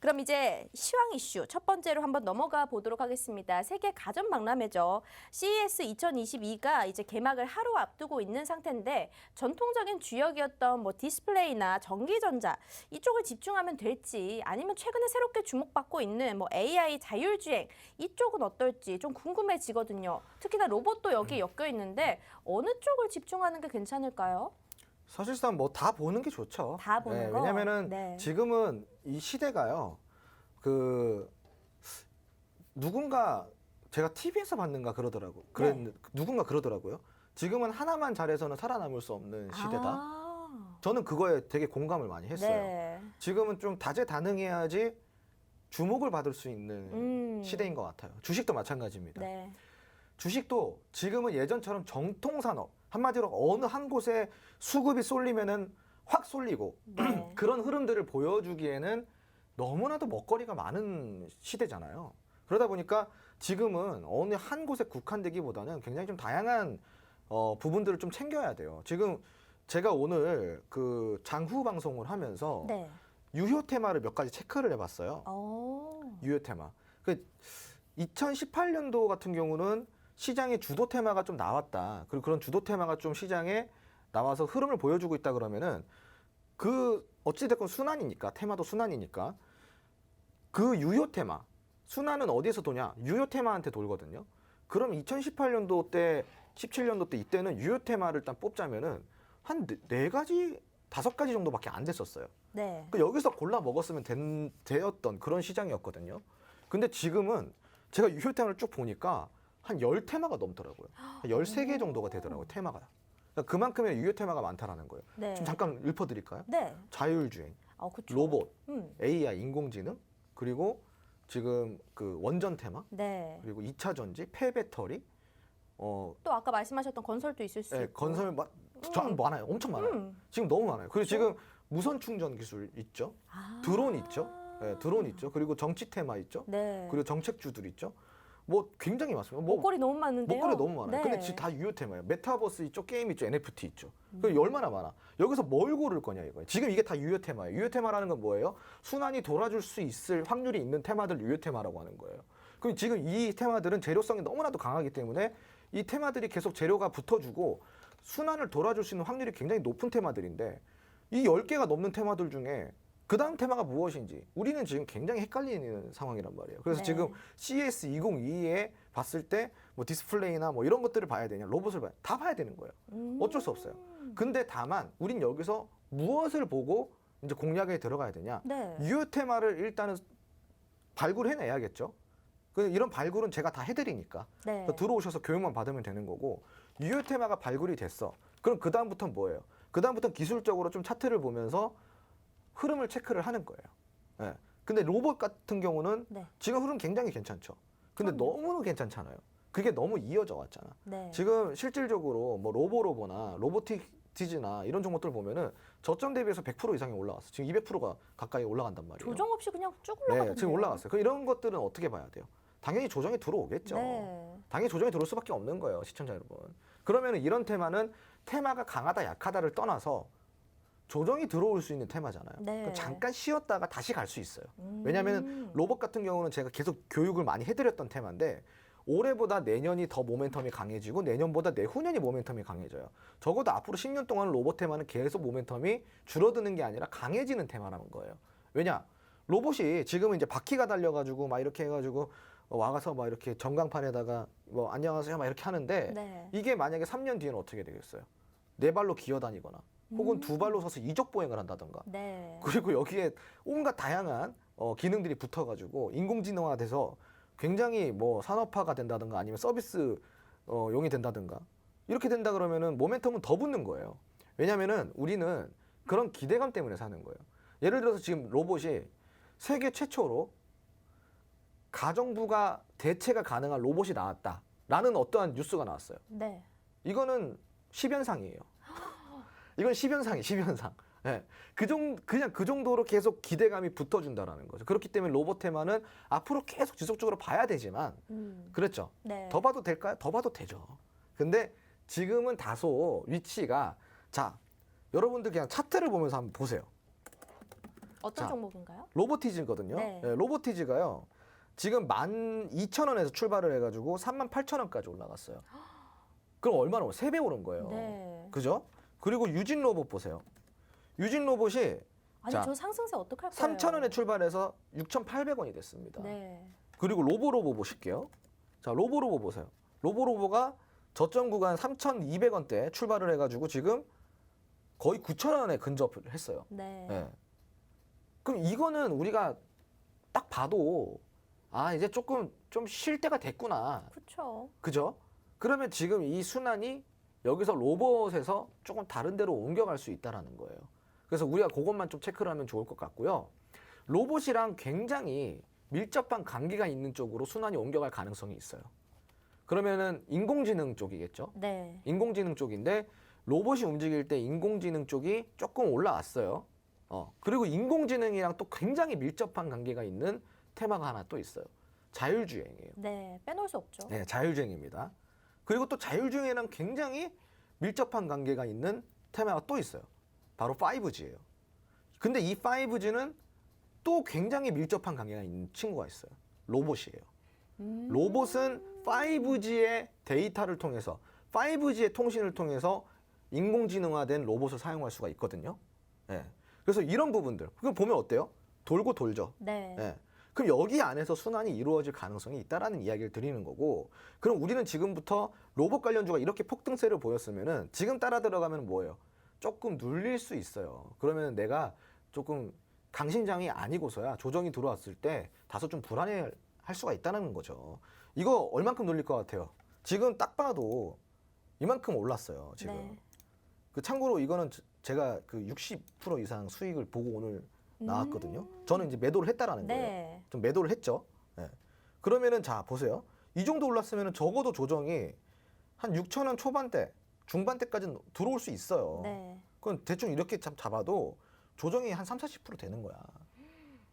그럼 이제 시황 이슈 첫 번째로 한번 넘어가 보도록 하겠습니다. 세계 가전 박람회죠. CES 2022가 이제 개막을 하루 앞두고 있는 상태인데 전통적인 주역이었던 뭐 디스플레이나 전기전자 이쪽을 집중하면 될지 아니면 최근에 새롭게 주목받고 있는 뭐 AI 자율주행 이쪽은 어떨지 좀 궁금해지거든요. 특히나 로봇도 여기에 엮여 있는데 어느 쪽을 집중하는 게 괜찮을까요? 사실상 뭐 다 보는 게 좋죠. 다 보는 거? 왜냐면은 네. 지금은 이 시대가요. 그 누군가 제가 TV에서 봤는가 그러더라고. 네. 누군가 그러더라고요. 지금은 하나만 잘해서는 살아남을 수 없는 시대다. 아, 저는 그거에 되게 공감을 많이 했어요. 네. 지금은 좀 다재다능해야지 주목을 받을 수 있는 시대인 것 같아요. 주식도 마찬가지입니다. 네. 주식도 지금은 예전처럼 정통산업, 한마디로 어느 한 곳에 수급이 쏠리면은 확 쏠리고 네. 그런 흐름들을 보여주기에는 너무나도 먹거리가 많은 시대잖아요. 그러다 보니까 지금은 어느 한 곳에 국한되기보다는 굉장히 좀 다양한 부분들을 좀 챙겨야 돼요. 지금 제가 오늘 그 장후 방송을 하면서 네. 유효 테마를 몇 가지 체크를 해봤어요. 오. 유효 테마. 그 2018년도 같은 경우는 시장에 주도 테마가 좀 나왔다. 그리고 그런 주도 테마가 좀 시장에 나와서 흐름을 보여주고 있다 그러면은 그 어찌됐건 순환이니까 테마도 순환이니까 그 유효 테마 순환은 어디에서 도냐? 유효 테마한테 돌거든요. 그럼 2018년도 때 17년도 때 이때는 유효 테마를 일단 뽑자면은 한 네 가지 5가지 정도밖에 안 됐었어요. 네. 그 여기서 골라 먹었으면 되었던 그런 시장이었거든요. 근데 지금은 제가 유효 테마를 쭉 보니까 한 10테마가 넘더라고요. 한 13개 정도가 되더라고요, 테마가. 그러니까 그만큼의 유효 테마가 많다라는 거예요. 네. 좀 잠깐 읊어드릴까요? 네. 자율주행, 그쵸. 로봇, 음. AI, 인공지능, 그리고 지금 그 원전 테마, 네. 그리고 2차 전지, 폐배터리, 또 아까 말씀하셨던 건설도 있을 수 있고. 건설 많아요. 엄청 많아요. 지금 너무 많아요. 그리고 지금 무선 충전 기술 있죠. 아. 드론 있죠. 드론 있죠. 그리고 정치 테마 있죠. 네. 그리고 정책주들 있죠. 뭐 굉장히 많습니다. 뭐 목걸이 너무 많은데요. 목걸이 너무 많아요. 네. 근데 지금 다 유효 테마예요. 메타버스 있죠, 게임 있죠, NFT 있죠. 그 얼마나 많아. 여기서 뭘 고를 거냐 이거예요. 지금 이게 다 유효 테마예요. 유효 테마라는 건 뭐예요? 순환이 돌아줄 수 있을 확률이 있는 테마들 유효 테마라고 하는 거예요. 그럼 지금 이 테마들은 재료성이 너무나도 강하기 때문에 이 테마들이 계속 재료가 붙어주고 순환을 돌아줄 수 있는 확률이 굉장히 높은 테마들인데 이 10개가 넘는 테마들 중에 그 다음 테마가 무엇인지 우리는 지금 굉장히 헷갈리는 상황이란 말이에요. 그래서 네. 지금 CES 2022에 봤을 때 뭐 디스플레이나 뭐 이런 것들을 봐야 되냐, 로봇을 다 봐야 되는 거예요. 어쩔 수 없어요. 근데 다만 우린 여기서 무엇을 보고 이제 공략에 들어가야 되냐. 네. 유효 테마를 일단은 발굴해내야겠죠. 이런 발굴은 제가 다 해드리니까 네. 들어오셔서 교육만 받으면 되는 거고 유효 테마가 발굴이 됐어. 그럼 그 다음부터는 뭐예요? 그 다음부터는 기술적으로 좀 차트를 보면서 흐름을 체크를 하는 거예요. 예. 근데 로봇 같은 경우는 네. 지금 흐름 굉장히 괜찮죠. 근데 너무는 괜찮잖아요. 그게 너무 이어져 왔잖아. 네. 지금 실질적으로 뭐 로보로보나 로보티지나 이런 종목들 보면은 저점 대비해서 100% 이상이 올라왔어. 지금 200%가 가까이 올라간단 말이에요. 조정 없이 그냥 쭉 올라가던데요. 네, 지금 올라갔어요. 그럼 이런 것들은 어떻게 봐야 돼요? 당연히 조정이 들어오겠죠. 네. 당연히 조정이 들어올 수밖에 없는 거예요, 시청자 여러분. 그러면 이런 테마는 테마가 강하다 약하다를 떠나서 조정이 들어올 수 있는 테마잖아요. 네. 그럼 잠깐 쉬었다가 다시 갈 수 있어요. 왜냐하면 로봇 같은 경우는 제가 계속 교육을 많이 해드렸던 테마인데 올해보다 내년이 더 모멘텀이 강해지고 내년보다 내후년이 모멘텀이 강해져요. 적어도 앞으로 10년 동안 로봇 테마는 계속 모멘텀이 줄어드는 게 아니라 강해지는 테마라는 거예요. 왜냐? 로봇이 지금은 이제 바퀴가 달려가지고 막 이렇게 해가지고 와가서 막 이렇게 전광판에다가 뭐 안녕하세요 막 이렇게 하는데 네. 이게 만약에 3년 뒤에는 어떻게 되겠어요? 네 발로 기어다니거나 혹은 두 발로 서서 이적 보행을 한다던가 네. 그리고 여기에 온갖 다양한 기능들이 붙어가지고 인공지능화돼서 굉장히 뭐 산업화가 된다든가 아니면 서비스 용이 된다든가 이렇게 된다 그러면은 모멘텀은 더 붙는 거예요. 왜냐면은 우리는 그런 기대감 때문에 사는 거예요. 예를 들어서 지금 로봇이 세계 최초로 가정부가 대체가 가능한 로봇이 나왔다라는 어떠한 뉴스가 나왔어요. 네. 이거는 10연상이에요. 이건 10연상. 예. 그냥 그 정도로 계속 기대감이 붙어준다라는 거죠. 그렇기 때문에 로봇 테마는 앞으로 계속 지속적으로 봐야 되지만, 그렇죠. 네. 더 봐도 될까요? 더 봐도 되죠. 근데 지금은 다소 위치가, 자, 여러분들 그냥 차트를 보면서 한번 보세요. 어떤 자, 종목인가요? 로보티즈거든요. 네. 예, 로보티즈가요. 지금 12,000원에서 출발을 해가지고 38,000원까지 올라갔어요. 그럼 얼마나 3배 오른 거예요. 네. 그죠? 그리고 유진 로봇 보세요. 유진 로봇이 아니 자, 저 상승세 어떡할 거예요? 3,000원에 출발해서 6,800원이 됐습니다. 네. 그리고 로보로보 보실게요. 자, 로보로보 보세요. 로보로보가 저점 구간 3,200원대 출발을 해가지고 지금 거의 9,000원에 근접을 했어요. 네. 예. 그럼 이거는 우리가 딱 봐도 아, 이제 조금 좀 쉴 때가 됐구나. 그렇죠. 그죠? 그러면 지금 이 순환이 여기서 로봇에서 조금 다른 데로 옮겨갈 수 있다라는 거예요. 그래서 우리가 그것만 좀 체크를 하면 좋을 것 같고요. 로봇이랑 굉장히 밀접한 관계가 있는 쪽으로 순환이 옮겨갈 가능성이 있어요. 그러면은 인공지능 쪽이겠죠? 네. 인공지능 쪽인데 로봇이 움직일 때 인공지능 쪽이 조금 올라왔어요. 그리고 인공지능이랑 또 굉장히 밀접한 관계가 있는 테마가 하나 또 있어요. 자율주행이에요. 네. 빼놓을 수 없죠. 네, 자율주행입니다. 그리고 또 자율주행이랑 굉장히 밀접한 관계가 있는 테마가 또 있어요. 바로 5G예요. 근데 이 5G는 또 굉장히 밀접한 관계가 있는 친구가 있어요. 로봇이에요. 로봇은 5G의 데이터를 통해서 5G의 통신을 통해서 인공지능화된 로봇을 사용할 수가 있거든요. 예. 그래서 이런 부분들 그거 보면 어때요? 돌고 돌죠. 네. 예. 그럼 여기 안에서 순환이 이루어질 가능성이 있다라는 이야기를 드리는 거고, 그럼 우리는 지금부터 로봇 관련주가 이렇게 폭등세를 보였으면은 지금 따라 들어가면 뭐예요? 조금 눌릴 수 있어요. 그러면 내가 조금 강심장이 아니고서야 조정이 들어왔을 때 다소 좀 불안해 할 수가 있다는 거죠. 이거 얼만큼 눌릴 것 같아요? 지금 딱 봐도 이만큼 올랐어요. 지금. 네. 그 참고로 이거는 제가 그 60% 이상 수익을 보고 오늘 나왔거든요. 저는 이제 매도를 했다라는 거예요. 네. 좀 매도를 했죠. 예. 그러면은 자 보세요. 이 정도 올랐으면은 적어도 조정이 한 6,000원 초반대, 중반대까지는 들어올 수 있어요. 네. 그건 대충 이렇게 잡아도 조정이 한 30-40% 되는 거야.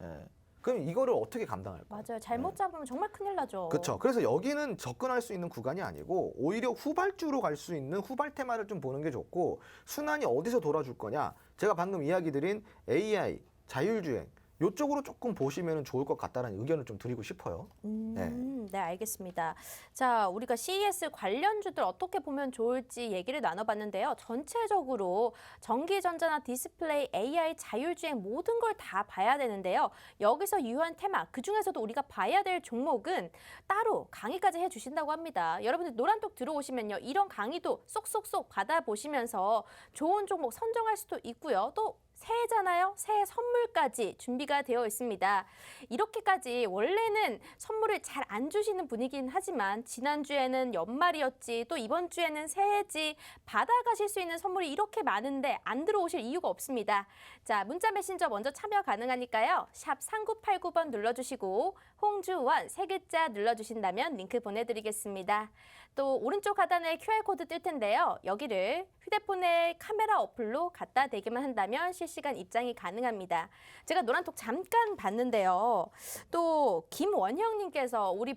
예. 그럼 이거를 어떻게 감당할 거야? 맞아요. 잘못 잡으면 정말 큰일 나죠. 그렇죠. 그래서 여기는 접근할 수 있는 구간이 아니고 오히려 후발주로 갈 수 있는 후발 테마를 좀 보는 게 좋고, 순환이 어디서 돌아줄 거냐? 제가 방금 이야기 드린 AI, 자율주행 이쪽으로 조금 보시면 좋을 것 같다는 의견을 좀 드리고 싶어요. 네, 알겠습니다. 자, 우리가 CES 관련주들 어떻게 보면 좋을지 얘기를 나눠봤는데요. 전체적으로 전기전자나 디스플레이, AI, 자율주행 모든 걸 다 봐야 되는데요. 여기서 유효한 테마, 그중에서도 우리가 봐야 될 종목은 따로 강의까지 해주신다고 합니다. 여러분들 노란톡 들어오시면요. 이런 강의도 쏙쏙쏙 받아보시면서 좋은 종목 선정할 수도 있고요. 또 새해잖아요. 새해 선물까지 준비가 되어 있습니다. 이렇게까지 원래는 선물을 잘 안 주시는 분이긴 하지만 지난주에는 연말이었지 또 이번 주에는 새해지 받아가실 수 있는 선물이 이렇게 많은데 안 들어오실 이유가 없습니다. 자, 문자 메신저 먼저 참여 가능하니까요. 샵 3989번 눌러주시고 홍주원 3글자 눌러주신다면 링크 보내드리겠습니다. 또 오른쪽 하단에 QR코드 뜰 텐데요. 여기를 휴대폰의 카메라 어플로 갖다 대기만 한다면 실시간 입장이 가능합니다. 제가 노란톡 잠깐 봤는데요. 또 김원형님께서 우리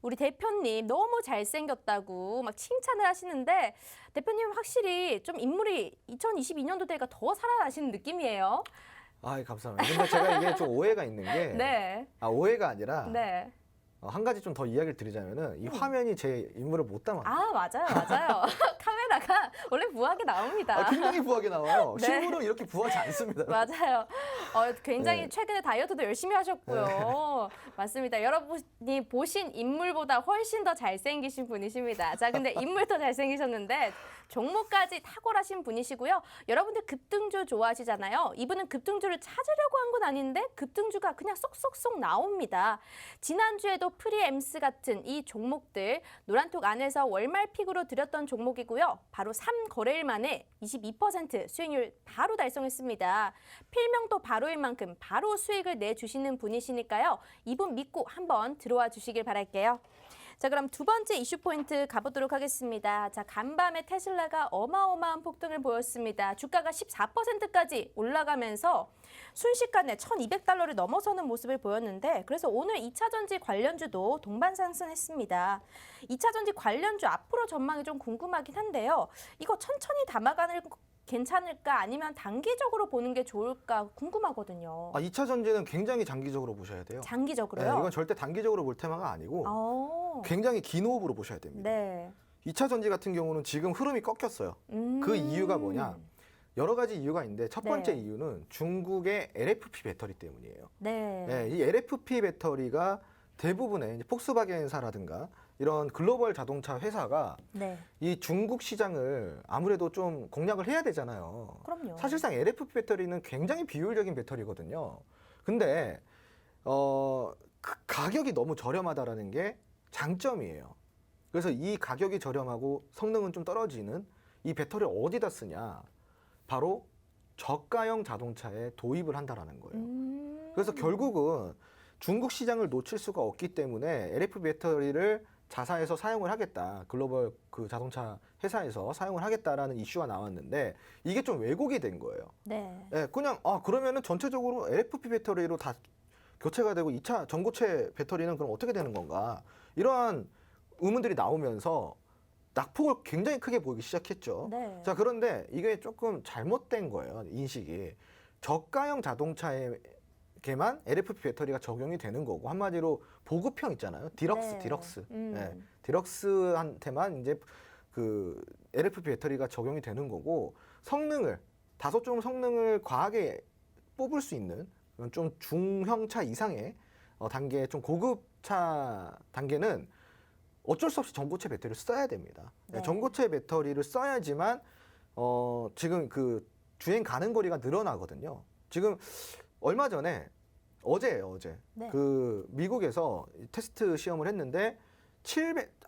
우리 대표님 너무 잘생겼다고 막 칭찬을 하시는데 대표님 확실히 좀 인물이 2022년도 되니까 더 살아나시는 느낌이에요. 아, 감사합니다. 근데 제가 이게 좀 오해가 있는 게 네. 오해가 아니라 네. 한 가지 좀 더 이야기를 드리자면은 이 화면이 제 인물을 못 담아요. 아, 맞아요. 카메라가 원래 부하게 나옵니다. 굉장히 부하게 나와요. 네. 실물은 이렇게 부하지 않습니다. 맞아요. 굉장히 네. 최근에 다이어트도 열심히 하셨고요. 맞습니다. 여러분이 보신 인물보다 훨씬 더 잘생기신 분이십니다. 자, 근데 인물 더 잘생기셨는데 종목까지 탁월하신 분이시고요. 여러분들 급등주 좋아하시잖아요. 이분은 급등주를 찾으려고 한 건 아닌데 급등주가 그냥 쏙쏙쏙 나옵니다. 지난주에도 프리엠스 같은 이 종목들 노란톡 안에서 월말픽으로 드렸던 종목이고요. 바로 3거래일 만에 22% 수익률 바로 달성했습니다. 필명도 바로인 만큼 바로 수익을 내주시는 분이시니까요. 이분 믿고 한번 들어와 주시길 바랄게요. 자, 그럼 두 번째 이슈 포인트 가보도록 하겠습니다. 자, 간밤에 테슬라가 어마어마한 폭등을 보였습니다. 주가가 14%까지 올라가면서 순식간에 $1,200를 넘어서는 모습을 보였는데 그래서 오늘 2차 전지 관련주도 동반 상승했습니다. 2차 전지 관련주 앞으로 전망이 좀 궁금하긴 한데요. 이거 천천히 담아가는 괜찮을까 아니면 단기적으로 보는 게 좋을까 궁금하거든요. 2차 전지는 굉장히 장기적으로 보셔야 돼요. 장기적으로요? 네, 이건 절대 단기적으로 볼 테마가 아니고 굉장히 긴 호흡으로 보셔야 됩니다. 네. 2차 전지 같은 경우는 지금 흐름이 꺾였어요. 그 이유가 뭐냐? 여러 가지 이유가 있는데 첫 번째 네. 이유는 중국의 LFP 배터리 때문이에요. 네. 네, 이 LFP 배터리가 대부분의 이제 폭스바겐사라든가 이런 글로벌 자동차 회사가 네. 이 중국 시장을 아무래도 좀 공략을 해야 되잖아요. 그럼요. 사실상 LFP 배터리는 굉장히 비효율적인 배터리거든요. 근데 그 가격이 너무 저렴하다라는 게 장점이에요. 그래서 이 가격이 저렴하고 성능은 좀 떨어지는 이 배터리를 어디다 쓰냐? 바로 저가형 자동차에 도입을 한다라는 거예요. 그래서 결국은 중국 시장을 놓칠 수가 없기 때문에 LFP 배터리를 자사에서 사용을 하겠다. 글로벌 그 자동차 회사에서 사용을 하겠다라는 이슈가 나왔는데 이게 좀 왜곡이 된 거예요. 네. 예, 그냥 그러면은 전체적으로 LFP 배터리로 다 교체가 되고 2차 전고체 배터리는 그럼 어떻게 되는 건가? 이러한 의문들이 나오면서 낙폭을 굉장히 크게 보이기 시작했죠. 네. 자, 그런데 이게 조금 잘못된 거예요. 인식이. 저가형 자동차에게만 LFP 배터리가 적용이 되는 거고 한마디로 보급형 있잖아요. 디럭스, 네. 디럭스. 네, 디럭스한테만 이제 그 LFP 배터리가 적용이 되는 거고 성능을 다소 좀 성능을 과하게 뽑을 수 있는 좀 중형차 이상의 단계, 좀 고급차 단계는 어쩔 수 없이 전고체 배터리를 써야 됩니다. 네. 전고체 배터리를 써야지만 지금 그 주행 가는 거리가 늘어나거든요. 지금 얼마 전에 어제예요, 어제. 네. 그 미국에서 테스트 시험을 했는데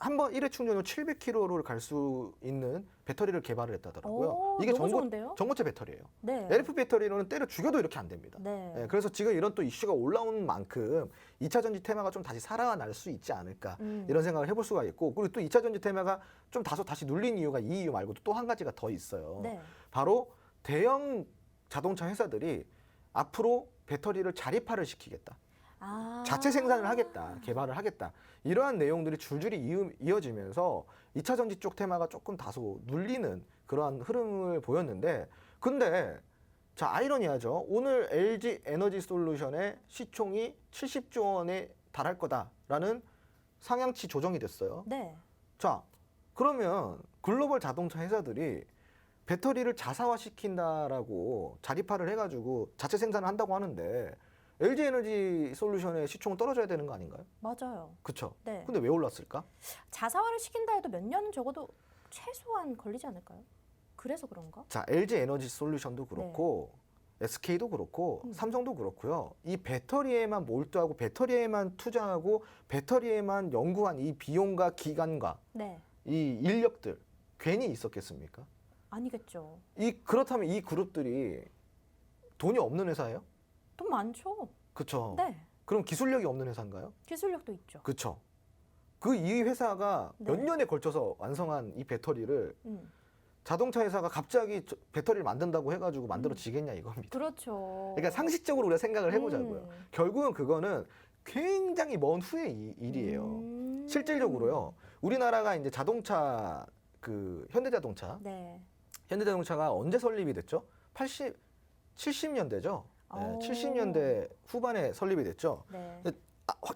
한번 1회 충전으로 700km를 갈 수 있는 배터리를 개발을 했다더라고요. 오, 이게 너무 좋은데요? 전고체 배터리예요. 네. LFP 배터리로는 때려 죽여도 이렇게 안 됩니다. 네. 예, 그래서 지금 이런 또 이슈가 올라오는 만큼 2차 전지 테마가 좀 다시 살아날 수 있지 않을까 이런 생각을 해볼 수가 있고 그리고 또 2차 전지 테마가 좀 다소 다시 눌린 이유가 이 이유 말고도 또 한 가지가 더 있어요. 네. 바로 대형 자동차 회사들이 앞으로 배터리를 자립화를 시키겠다. 자체 생산을 하겠다, 개발을 하겠다. 이러한 내용들이 줄줄이 이어지면서 2차 전지 쪽 테마가 조금 다소 눌리는 그러한 흐름을 보였는데 근데 자, 아이러니하죠. 오늘 LG 에너지 솔루션의 시총이 70조 원에 달할 거다라는 상향치 조정이 됐어요. 네. 자, 그러면 글로벌 자동차 회사들이 배터리를 자사화시킨다라고 자립화를 해가지고 자체 생산을 한다고 하는데 LG 에너지 솔루션의 시총은 떨어져야 되는 거 아닌가요? 맞아요. 그쵸? 네. 근데 왜 올랐을까? 자사화를 시킨다 해도 몇 년은 적어도 최소한 걸리지 않을까요? 그래서 그런가? 자, LG 에너지 솔루션도 그렇고 SK도 그렇고 삼성도 그렇고요. 이 배터리에만 몰두하고 배터리에만 투자하고 배터리에만 연구한 이 비용과 기간과 네. 이 인력들 괜히 있었겠습니까? 아니겠죠. 그렇다면 이 그룹들이 돈이 없는 회사예요? 돈 많죠. 그쵸? 네. 그럼 기술력이 없는 회사인가요? 기술력도 있죠. 그쵸? 이 회사가 네. 몇 년에 걸쳐서 완성한 이 배터리를 음. 자동차 회사가 갑자기 배터리를 만든다고 해가지고 만들어지겠냐 이겁니다. 그렇죠. 그러니까 상식적으로 우리가 생각을 해보자고요. 결국은 그거는 굉장히 먼 후의 일이에요. 실질적으로요. 우리나라가 이제 자동차 현대자동차, 네. 현대자동차가 언제 설립이 됐죠? 70년대죠. 네, 오. 70년대 후반에 설립이 됐죠. 네.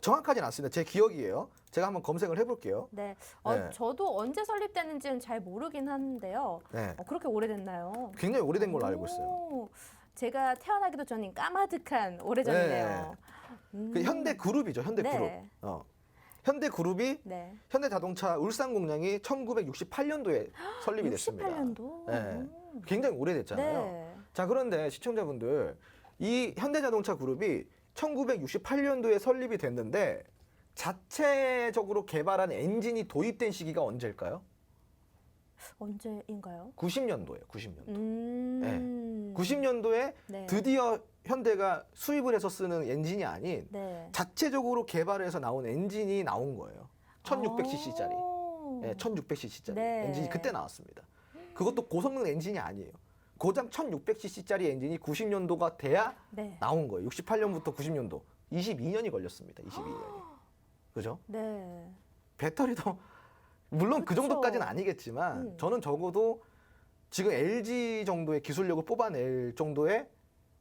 정확하지는 않습니다. 제 기억이에요. 제가 한번 검색을 해볼게요. 네. 네. 저도 언제 설립됐는지는 잘 모르긴 하는데요. 네, 그렇게 오래됐나요? 굉장히 오래된 걸로 알고 있어요. 오, 제가 태어나기도 전인 까마득한 오래전이네요. 그 현대그룹이죠. 현대그룹. 네. 현대그룹이 네. 현대자동차 울산 공장이 1968년도에 설립이 됐습니다. 68년도. 네. 굉장히 오래됐잖아요. 네. 자, 그런데 시청자분들, 이 현대자동차 그룹이 1968년도에 설립이 됐는데 자체적으로 개발한 엔진이 도입된 시기가 언제일까요? 언제인가요? 90년도예요. 90년도. 네. 90년도에 네. 드디어 현대가 수입을 해서 쓰는 엔진이 아닌 네. 자체적으로 개발해서 나온 엔진이 나온 거예요. 1600cc짜리. 네, 1600cc짜리 네. 엔진이 그때 나왔습니다. 그것도 고성능 엔진이 아니에요. 고장 1600cc짜리 엔진이 90년도가 돼야 네. 나온 거예요. 68년부터 90년도. 22년이 걸렸습니다. 22년이. 그죠? 네. 배터리도 물론 그 그쵸. 정도까지는 아니겠지만 저는 적어도 지금 LG 정도의 기술력을 뽑아낼 정도의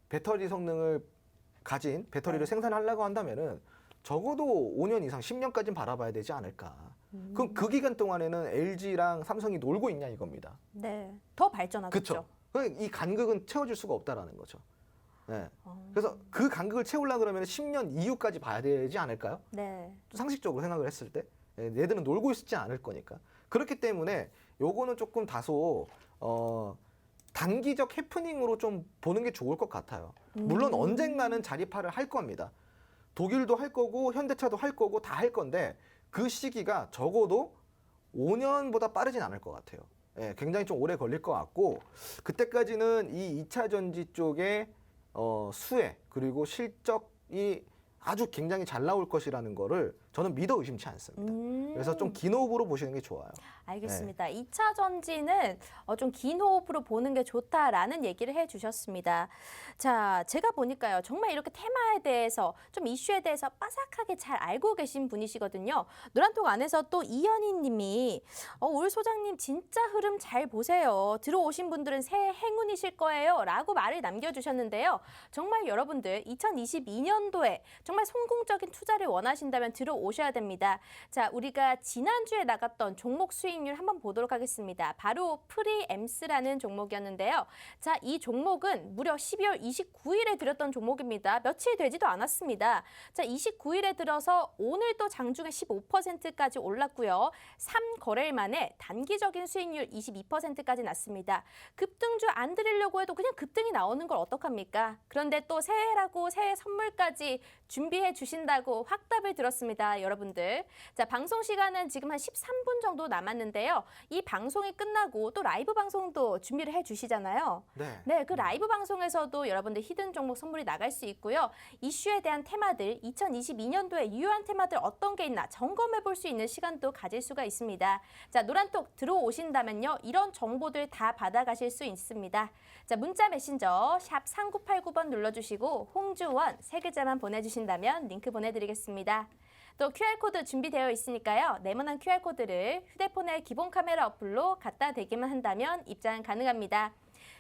배터리 성능을 가진 배터리를 네. 생산하려고 한다면은 적어도 5년 이상 10년까지는 바라봐야 되지 않을까. 그럼 그 기간 동안에는 LG랑 삼성이 놀고 있냐 이겁니다. 네. 더 발전하겠죠. 그렇죠. 이 간극은 채워줄 수가 없다라는 거죠. 네. 어. 그래서 그 간극을 채우려고 그러면 10년 이후까지 봐야 되지 않을까요? 네. 상식적으로 생각을 했을 때 얘들은 놀고 있지 않을 거니까. 그렇기 때문에 요거는 조금 다소 단기적 해프닝으로 좀 보는 게 좋을 것 같아요. 물론 언젠가는 자립화를 할 겁니다. 독일도 할 거고 현대차도 할 거고 다 할 건데 그 시기가 적어도 5년보다 빠르진 않을 것 같아요. 예, 굉장히 좀 오래 걸릴 것 같고 그때까지는 이 2차 전지 쪽의 수혜 그리고 실적이 아주 굉장히 잘 나올 것이라는 거를 저는 믿어 의심치 않습니다. 그래서 좀 긴 호흡으로 보시는 게 좋아요. 알겠습니다. 2차 전지는 좀 긴 호흡으로 보는 게 좋다라는 얘기를 해주셨습니다. 자, 제가 보니까요. 정말 이렇게 테마에 대해서 좀 이슈에 대해서 빠삭하게 잘 알고 계신 분이시거든요. 노란톡 안에서 또 이현희 님이 올 소장님 진짜 흐름 잘 보세요. 들어오신 분들은 새해 행운이실 거예요. 라고 말을 남겨주셨는데요. 정말 여러분들 2022년도에 정말 성공적인 투자를 원하신다면 들어오셔야 됩니다. 자, 우리가 지난주에 나갔던 종목 수익률 한번 보도록 하겠습니다. 바로 프리엠스라는 종목이었는데요. 자, 이 종목은 무려 12월 29일에 들었던 종목입니다. 며칠 되지도 않았습니다. 자, 29일에 들어서 오늘 또 장중에 15%까지 올랐고요. 3거래일 만에 단기적인 수익률 22%까지 났습니다. 급등주 안 드리려고 해도 그냥 급등이 나오는 걸 어떡합니까? 그런데 또 새해라고 새해 선물까지 준비해 주신다고 확답을 들었습니다. 여러분들. 자, 방송 시간은 지금 한 13분 정도 남았는데요. 이 방송이 끝나고 또 라이브 방송도 준비를 해 주시잖아요. 네, 그 라이브 방송에서도 여러분들 히든 종목 선물이 나갈 수 있고요. 이슈에 대한 테마들, 2022년도에 유효한 테마들 어떤 게 있나 점검해 볼 수 있는 시간도 가질 수가 있습니다. 자, 노란톡 들어오신다면요. 이런 정보들 다 받아가실 수 있습니다. 자, 문자 메신저 샵 3989번 눌러주시고 홍주원 세 글자만 보내주신다면 링크 보내드리겠습니다. 또 QR코드 준비되어 있으니까요. 네모난 QR코드를 휴대폰의 기본 카메라 어플로 갖다 대기만 한다면 입장 가능합니다.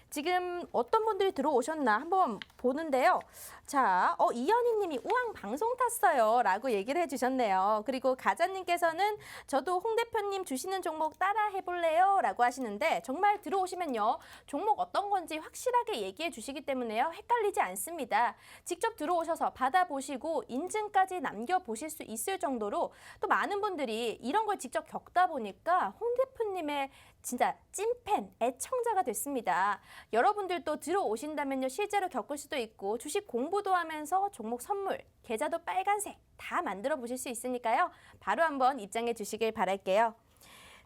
지금 어떤 분들이 들어오셨나 한번 보는데요. 자, 이현희 님이 우왕 방송 탔어요 라고 얘기를 해주셨네요. 그리고 가자님께서는 저도 홍 대표님 주시는 종목 따라 해볼래요 라고 하시는데 정말 들어오시면요. 종목 어떤 건지 확실하게 얘기해 주시기 때문에요. 헷갈리지 않습니다. 직접 들어오셔서 받아보시고 인증까지 남겨보실 수 있을 정도로 또 많은 분들이 이런 걸 직접 겪다 보니까 홍 대표님의 진짜 찐팬, 애청자가 됐습니다. 여러분들도 들어오신다면요. 실제로 겪을 수도 있고 주식 공부도 하면서 종목 선물, 계좌도 빨간색 다 만들어 보실 수 있으니까요. 바로 한번 입장해 주시길 바랄게요.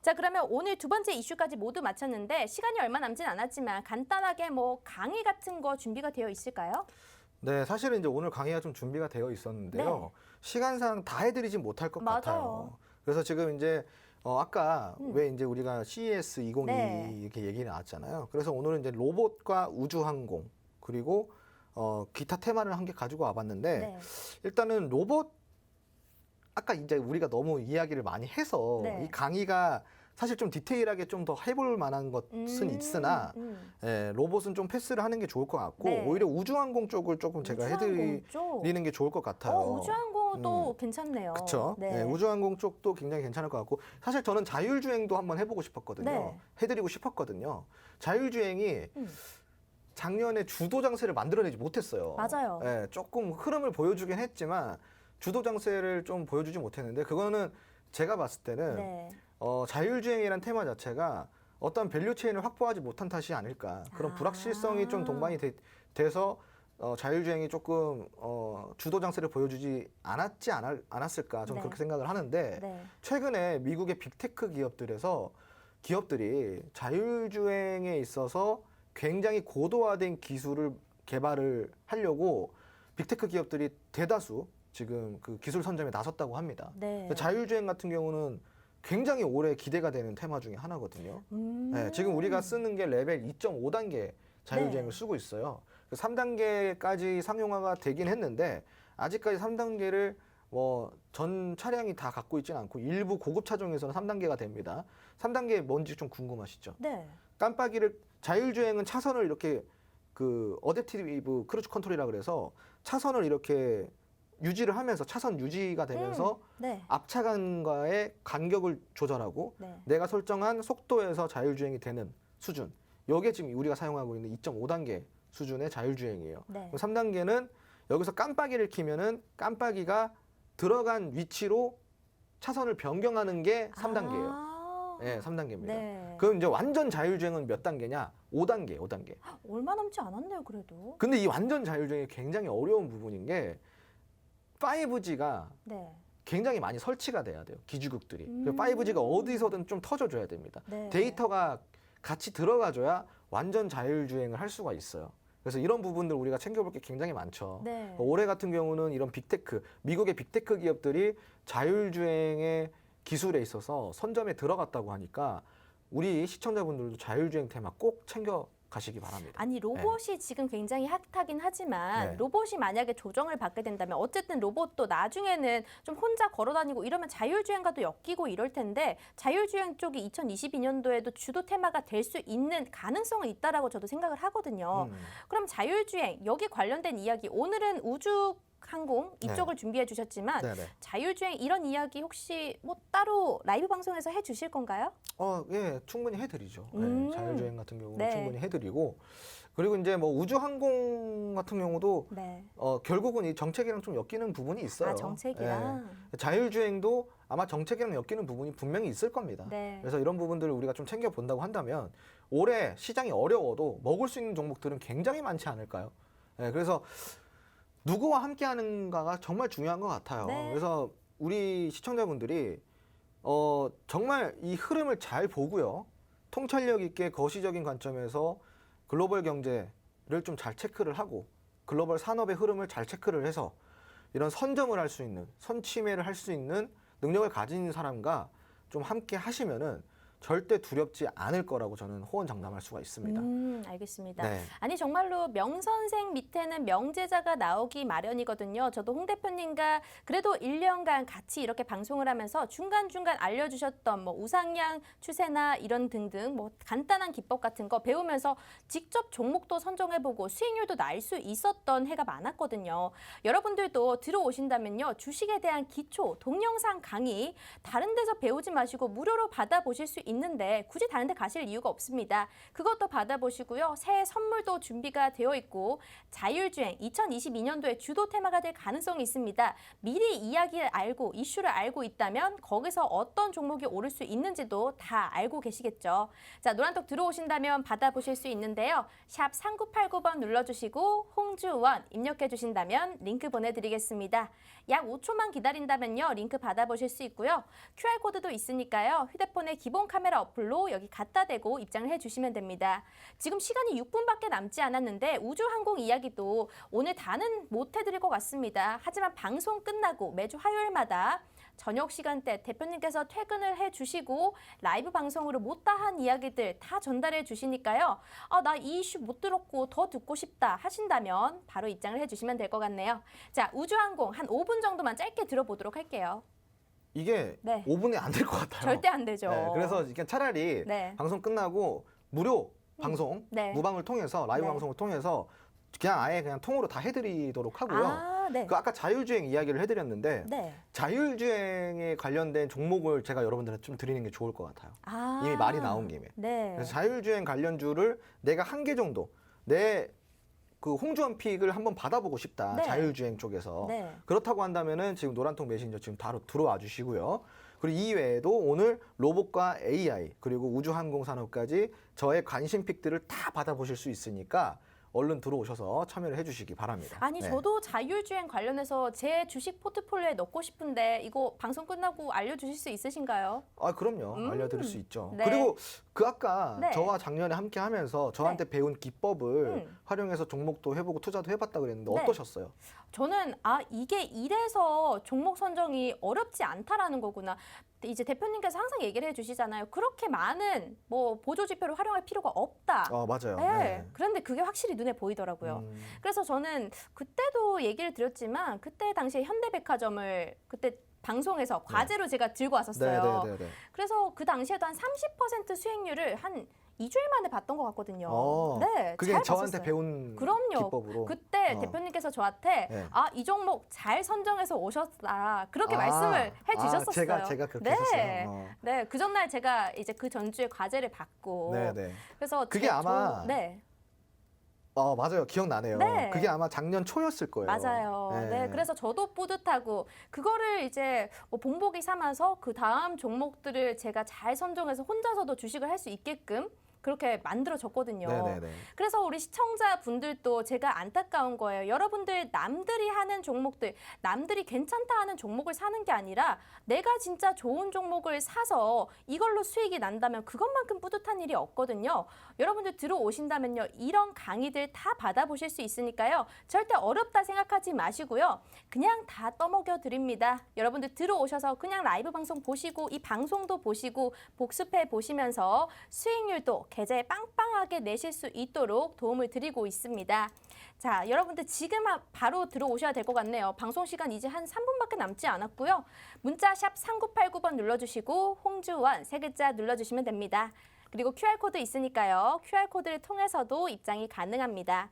자, 그러면 오늘 두 번째 이슈까지 모두 마쳤는데 시간이 얼마 남진 않았지만 간단하게 뭐 강의 같은 거 준비가 되어 있을까요? 네, 사실은 이제 오늘 강의가 좀 준비가 되어 있었는데요. 네. 시간상 다 해드리진 못할 것 맞아요. 같아요. 그래서 지금 이제 아까 왜 이제 우리가 CES 2022 네. 이렇게 얘기 나왔잖아요. 그래서 오늘은 이제 로봇과 우주항공 그리고 기타 테마를 한 개 가지고 와봤는데 네. 일단은 로봇 아까 이제 우리가 너무 이야기를 많이 해서 네. 이 강의가 사실 좀 디테일하게 좀 더 해볼 만한 것은 있으나 예, 로봇은 좀 패스를 하는 게 좋을 것 같고 네. 오히려 우주항공 쪽을 조금 제가 우주항공 쪽? 해드리는 게 좋을 것 같아요. 우주항공도 괜찮네요. 그렇죠. 네. 네, 우주항공 쪽도 굉장히 괜찮을 것 같고 사실 저는 자율주행도 한번 해보고 싶었거든요. 네. 해드리고 싶었거든요. 자율주행이 작년에 주도 장세를 만들어내지 못했어요. 맞아요. 예, 조금 흐름을 보여주긴 했지만 주도 장세를 좀 보여주지 못했는데 그거는 제가 봤을 때는 네. 자율주행이란 테마 자체가 어떤 밸류 체인을 확보하지 못한 탓이 아닐까. 그런 불확실성이 좀 동반이 돼서 자율주행이 조금 주도 장세를 보여주지 않았을까 저는 네. 그렇게 생각을 하는데 네. 최근에 미국의 빅테크 기업들에서 기업들이 자율주행에 있어서 굉장히 고도화된 기술을 개발을 하려고 빅테크 기업들이 대다수 지금 그 기술 선점에 나섰다고 합니다. 네. 자율주행 같은 경우는 굉장히 오래 기대가 되는 테마 중에 하나거든요. 네, 지금 우리가 쓰는 게 레벨 2.5단계 자율주행을 네. 쓰고 있어요. 3단계까지 상용화가 되긴 했는데 아직까지 3단계를 전 차량이 다 갖고 있지는 않고 일부 고급 차종에서는 3단계가 됩니다. 3단계 뭔지 좀 궁금하시죠? 네. 깜빡이를 자율주행은 차선을 이렇게 그 어댑티브 크루즈 컨트롤이라 그래서 차선을 이렇게 유지를 하면서 차선 유지가 되면서 네. 앞차간과의 간격을 조절하고 네. 내가 설정한 속도에서 자율주행이 되는 수준. 이게 지금 우리가 사용하고 있는 2.5단계 수준의 자율주행이에요. 네. 3단계는 여기서 깜빡이를 켜면은 깜빡이가 들어간 위치로 차선을 변경하는 게 3단계예요. 아. 네, 3단계입니다. 네. 그럼 이제 완전 자율주행은 몇 단계냐? 5단계, 5단계. 얼마 남지 않았네요, 그래도. 근데 이 완전 자율주행이 굉장히 어려운 부분인 게 5G가 네. 굉장히 많이 설치가 돼야 돼요. 기지국들이. 음. 5G가 어디서든 좀 터져줘야 됩니다. 네. 데이터가 같이 들어가줘야 완전 자율주행을 할 수가 있어요. 그래서 이런 부분들 우리가 챙겨볼 게 굉장히 많죠. 네. 올해 같은 경우는 이런 빅테크, 미국의 빅테크 기업들이 자율주행의 기술에 있어서 선점에 들어갔다고 하니까 우리 시청자분들도 자율주행 테마 꼭 챙겨 가시기 바랍니다. 아니 로봇이 지금 굉장히 핫하긴 하지만 네. 로봇이 만약에 조정을 받게 된다면 어쨌든 로봇도 나중에는 좀 혼자 걸어다니고 이러면 자율주행과도 엮이고 이럴 텐데 자율주행 쪽이 2022년도에도 주도 테마가 될 수 있는 가능성은 있다라고 저도 생각을 하거든요. 그럼 자율주행 여기 관련된 이야기 오늘은 우주 항공 이쪽을 준비해 주셨지만 네네. 자율주행 이런 이야기 혹시 뭐 따로 라이브 방송에서 해 주실 건가요? 예, 충분히 해드리죠. 음. 네, 자율주행 같은 경우는 네. 충분히 해드리고 그리고 이제 뭐 우주항공 같은 경우도 네. 결국은 이 정책이랑 좀 엮이는 부분이 있어요. 아 정책이랑. 자율주행도 아마 정책이랑 엮이는 부분이 분명히 있을 겁니다. 네. 그래서 이런 부분들을 우리가 좀 챙겨 본다고 한다면 올해 시장이 어려워도 먹을 수 있는 종목들은 굉장히 많지 않을까요? 그래서 누구와 함께 하는가가 정말 중요한 것 같아요. 네. 그래서 우리 시청자분들이 정말 이 흐름을 잘 보고요. 통찰력 있게 거시적인 관점에서 글로벌 경제를 좀 잘 체크를 하고 글로벌 산업의 흐름을 잘 체크를 해서 이런 선점을 할 수 있는, 선취매를 할 수 있는 능력을 가진 사람과 좀 함께 하시면은 절대 두렵지 않을 거라고 저는 호언장담할 수가 있습니다. 알겠습니다. 네. 아니 정말로 명선생 밑에는 명제자가 나오기 마련이거든요. 저도 홍 대표님과 그래도 1년간 같이 이렇게 방송을 하면서 중간중간 알려주셨던 뭐 우상향 추세나 이런 등등 뭐 간단한 기법 같은 거 배우면서 직접 종목도 선정해보고 수익률도 날 수 있었던 해가 많았거든요. 여러분들도 들어오신다면요. 주식에 대한 기초, 동영상 강의 다른 데서 배우지 마시고 무료로 받아보실 수 있는데 굳이 다른 데 가실 이유가 없습니다. 그것도 받아보시고요. 새해 선물도 준비가 되어 있고 자율주행 2022년도에 주도 테마가 될 가능성이 있습니다. 미리 이야기를 알고 이슈를 알고 있다면 거기서 어떤 종목이 오를 수 있는지도 다 알고 계시겠죠. 자, 노란톡 들어오신다면 받아보실 수 있는데요. 샵 3989번 눌러주시고 홍주원 입력해 주신다면 링크 보내드리겠습니다. 약 5초만 기다린다면요. 링크 받아보실 수 있고요. QR코드도 있으니까요. 휴대폰의 기본 카메라 어플로 여기 갖다 대고 입장을 해주시면 됩니다. 지금 시간이 6분밖에 남지 않았는데 우주항공 이야기도 오늘 다는 못 해드릴 것 같습니다. 하지만 방송 끝나고 매주 화요일마다 저녁 시간대 대표님께서 퇴근을 해주시고 라이브 방송으로 못다한 이야기들 다 전달해 주시니까요. 나 이 이슈 못 들었고 더 듣고 싶다 하신다면 바로 입장을 해주시면 될 것 같네요. 자, 우주항공 한 5분 정도만 짧게 들어보도록 할게요. 이게 네. 5분이 안 될 것 같아요. 절대 안 되죠. 그래서 그냥 차라리 네. 방송 끝나고 무료 방송, 네. 무방을 통해서 라이브 네. 방송을 통해서 그냥 아예 그냥 통으로 다 해드리도록 하고요. 네. 그 아까 자율주행 이야기를 해드렸는데 네. 자율주행에 관련된 종목을 제가 여러분들한테 좀 드리는 게 좋을 것 같아요. 이미 말이 나온 김에. 네. 그래서 자율주행 관련주를 내가 한 개 정도 내 그 홍주원 픽을 한번 받아보고 싶다. 네. 자율주행 쪽에서. 네. 그렇다고 한다면은 지금 노란통 메신저 지금 바로 들어와 주시고요. 그리고 이외에도 오늘 로봇과 AI 그리고 우주항공 산업까지 저의 관심 픽들을 다 받아보실 수 있으니까 얼른 들어오셔서 참여를 해주시기 바랍니다. 아니 네. 저도 자율주행 관련해서 제 주식 포트폴리오에 넣고 싶은데 이거 방송 끝나고 알려주실 수 있으신가요? 아, 그럼요. 알려드릴 수 있죠. 네. 그리고 그 아까 네. 저와 작년에 함께 하면서 저한테 배운 기법을 음. 활용해서 종목도 해보고 투자도 해봤다 그랬는데 네. 어떠셨어요? 저는 이게 이래서 종목 선정이 어렵지 않다라는 거구나. 이제 대표님께서 항상 얘기를 해주시잖아요. 그렇게 많은 뭐 보조 지표를 활용할 필요가 없다. 맞아요. 네. 그런데 그게 확실히 눈에 보이더라고요. 음. 그래서 저는 그때도 얘기를 드렸지만 그때 당시에 현대백화점을 그때 방송에서 과제로 제가 들고 왔었어요. 네네네. 그래서 그 당시에도 한 30% 수익률을 한 2주일 만에 봤던 것 같거든요. 네, 그게 잘 저한테 봤었어요. 배운 그럼요. 기법으로. 그때 대표님께서 저한테 네. 이 종목 잘 선정해서 오셨다 그렇게 말씀을 해주셨었어요. 제가 그렇게 네. 했었어요. 네, 그 전날 제가 이제 그 전주에 과제를 받고 네네. 그래서 그게 아마 네. 맞아요. 기억나네요. 네. 그게 아마 작년 초였을 거예요. 맞아요. 네, 그래서 저도 뿌듯하고 그거를 이제 뭐 본보기 삼아서 그 다음 종목들을 제가 잘 선정해서 혼자서도 주식을 할 수 있게끔 그렇게 만들어졌거든요. 네네네. 그래서 우리 시청자분들도 제가 안타까운 거예요. 여러분들 남들이 하는 종목들, 남들이 괜찮다 하는 종목을 사는 게 아니라 내가 진짜 좋은 종목을 사서 이걸로 수익이 난다면 그것만큼 뿌듯한 일이 없거든요. 여러분들 들어오신다면요. 이런 강의들 다 받아보실 수 있으니까요. 절대 어렵다 생각하지 마시고요. 그냥 다 떠먹여 드립니다. 여러분들 들어오셔서 그냥 라이브 방송 보시고 이 방송도 보시고 복습해 보시면서 수익률도 계좌에 빵빵하게 내실 수 있도록 도움을 드리고 있습니다. 자, 여러분들 지금 바로 들어오셔야 될 것 같네요. 방송 시간 이제 한 3분밖에 남지 않았고요. 문자 샵 3989번 눌러주시고 홍주원 세 글자 눌러주시면 됩니다. 그리고 QR코드 있으니까요. QR코드를 통해서도 입장이 가능합니다.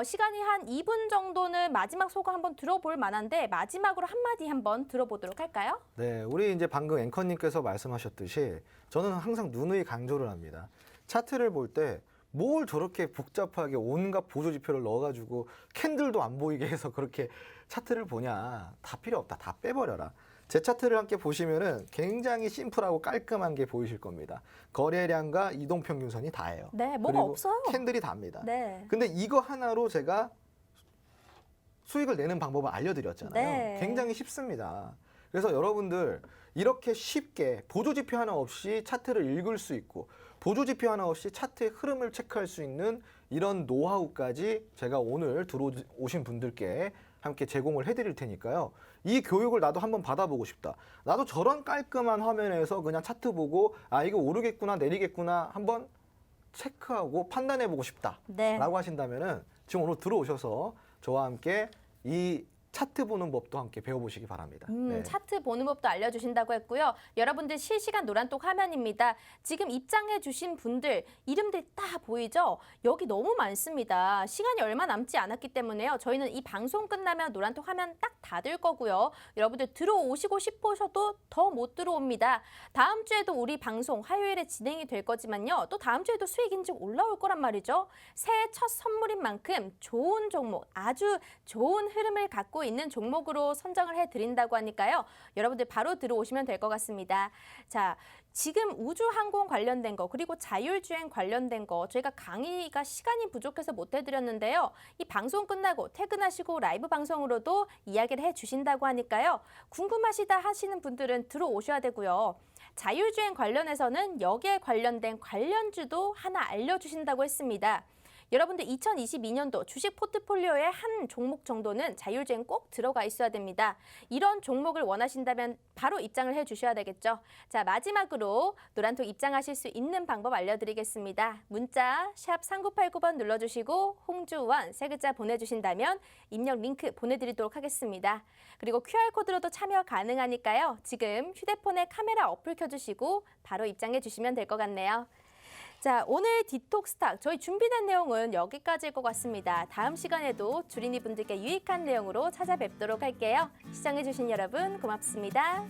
시간이 한 2분 정도는 마지막 소감 한번 들어볼 만한데 마지막으로 한마디 한번 들어보도록 할까요? 네, 우리 이제 방금 앵커님께서 말씀하셨듯이 저는 항상 누누이 강조를 합니다. 차트를 볼 때 뭘 저렇게 복잡하게 온갖 보조 지표를 넣어가지고 캔들도 안 보이게 해서 그렇게 차트를 보냐. 다 필요 없다. 다 빼버려라. 제 차트를 함께 보시면은 굉장히 심플하고 깔끔한 게 보이실 겁니다. 거래량과 이동평균선이 다예요. 네, 뭐가 그리고 없어요. 캔들이 답니다. 네. 근데 이거 하나로 제가 수익을 내는 방법을 알려드렸잖아요. 네. 굉장히 쉽습니다. 그래서 여러분들 이렇게 쉽게 보조지표 하나 없이 차트를 읽을 수 있고 보조지표 하나 없이 차트의 흐름을 체크할 수 있는 이런 노하우까지 제가 오늘 들어오신 분들께 함께 제공을 해드릴 테니까요. 이 교육을 나도 한번 받아보고 싶다. 나도 저런 깔끔한 화면에서 그냥 차트 보고 이거 오르겠구나 내리겠구나 한번 체크하고 판단해보고 싶다. 네. 라고 하신다면은 지금 오늘 들어오셔서 저와 함께 이 차트 보는 법도 함께 배워보시기 바랍니다. 네. 차트 보는 법도 알려주신다고 했고요. 여러분들 실시간 노란톡 화면입니다. 지금 입장해 주신 분들 이름들 다 보이죠? 여기 너무 많습니다. 시간이 얼마 남지 않았기 때문에요. 저희는 이 방송 끝나면 노란톡 화면 딱 닫을 거고요. 여러분들 들어오시고 싶으셔도 더 못 들어옵니다. 다음 주에도 우리 방송 화요일에 진행이 될 거지만요. 또 다음 주에도 수익 인증 올라올 거란 말이죠. 새해 첫 선물인 만큼 좋은 종목, 아주 좋은 흐름을 갖고 있는 종목으로 선정을 해드린다고 하니까요. 여러분들 바로 들어오시면 될 것 같습니다. 자, 지금 우주항공 관련된 거 그리고 자율주행 관련된 거 저희가 강의가 시간이 부족해서 못 해드렸는데요. 이 방송 끝나고 퇴근하시고 라이브 방송으로도 이야기를 해주신다고 하니까요. 궁금하시다 하시는 분들은 들어오셔야 되고요. 자율주행 관련해서는 여기에 관련된 관련주도 하나 알려주신다고 했습니다. 여러분들 2022년도 주식 포트폴리오에 한 종목 정도는 자율주행 꼭 들어가 있어야 됩니다. 이런 종목을 원하신다면 바로 입장을 해주셔야 되겠죠. 자, 마지막으로 노란톡 입장하실 수 있는 방법 알려드리겠습니다. 문자 샵 3989번 눌러주시고 홍주원 세 글자 보내주신다면 입력 링크 보내드리도록 하겠습니다. 그리고 QR코드로도 참여 가능하니까요. 지금 휴대폰에 카메라 어플 켜주시고 바로 입장해 주시면 될 것 같네요. 자, 오늘 디톡스탁 저희 준비된 내용은 여기까지일 것 같습니다. 다음 시간에도 주린이 분들께 유익한 내용으로 찾아뵙도록 할게요. 시청해주신 여러분 고맙습니다.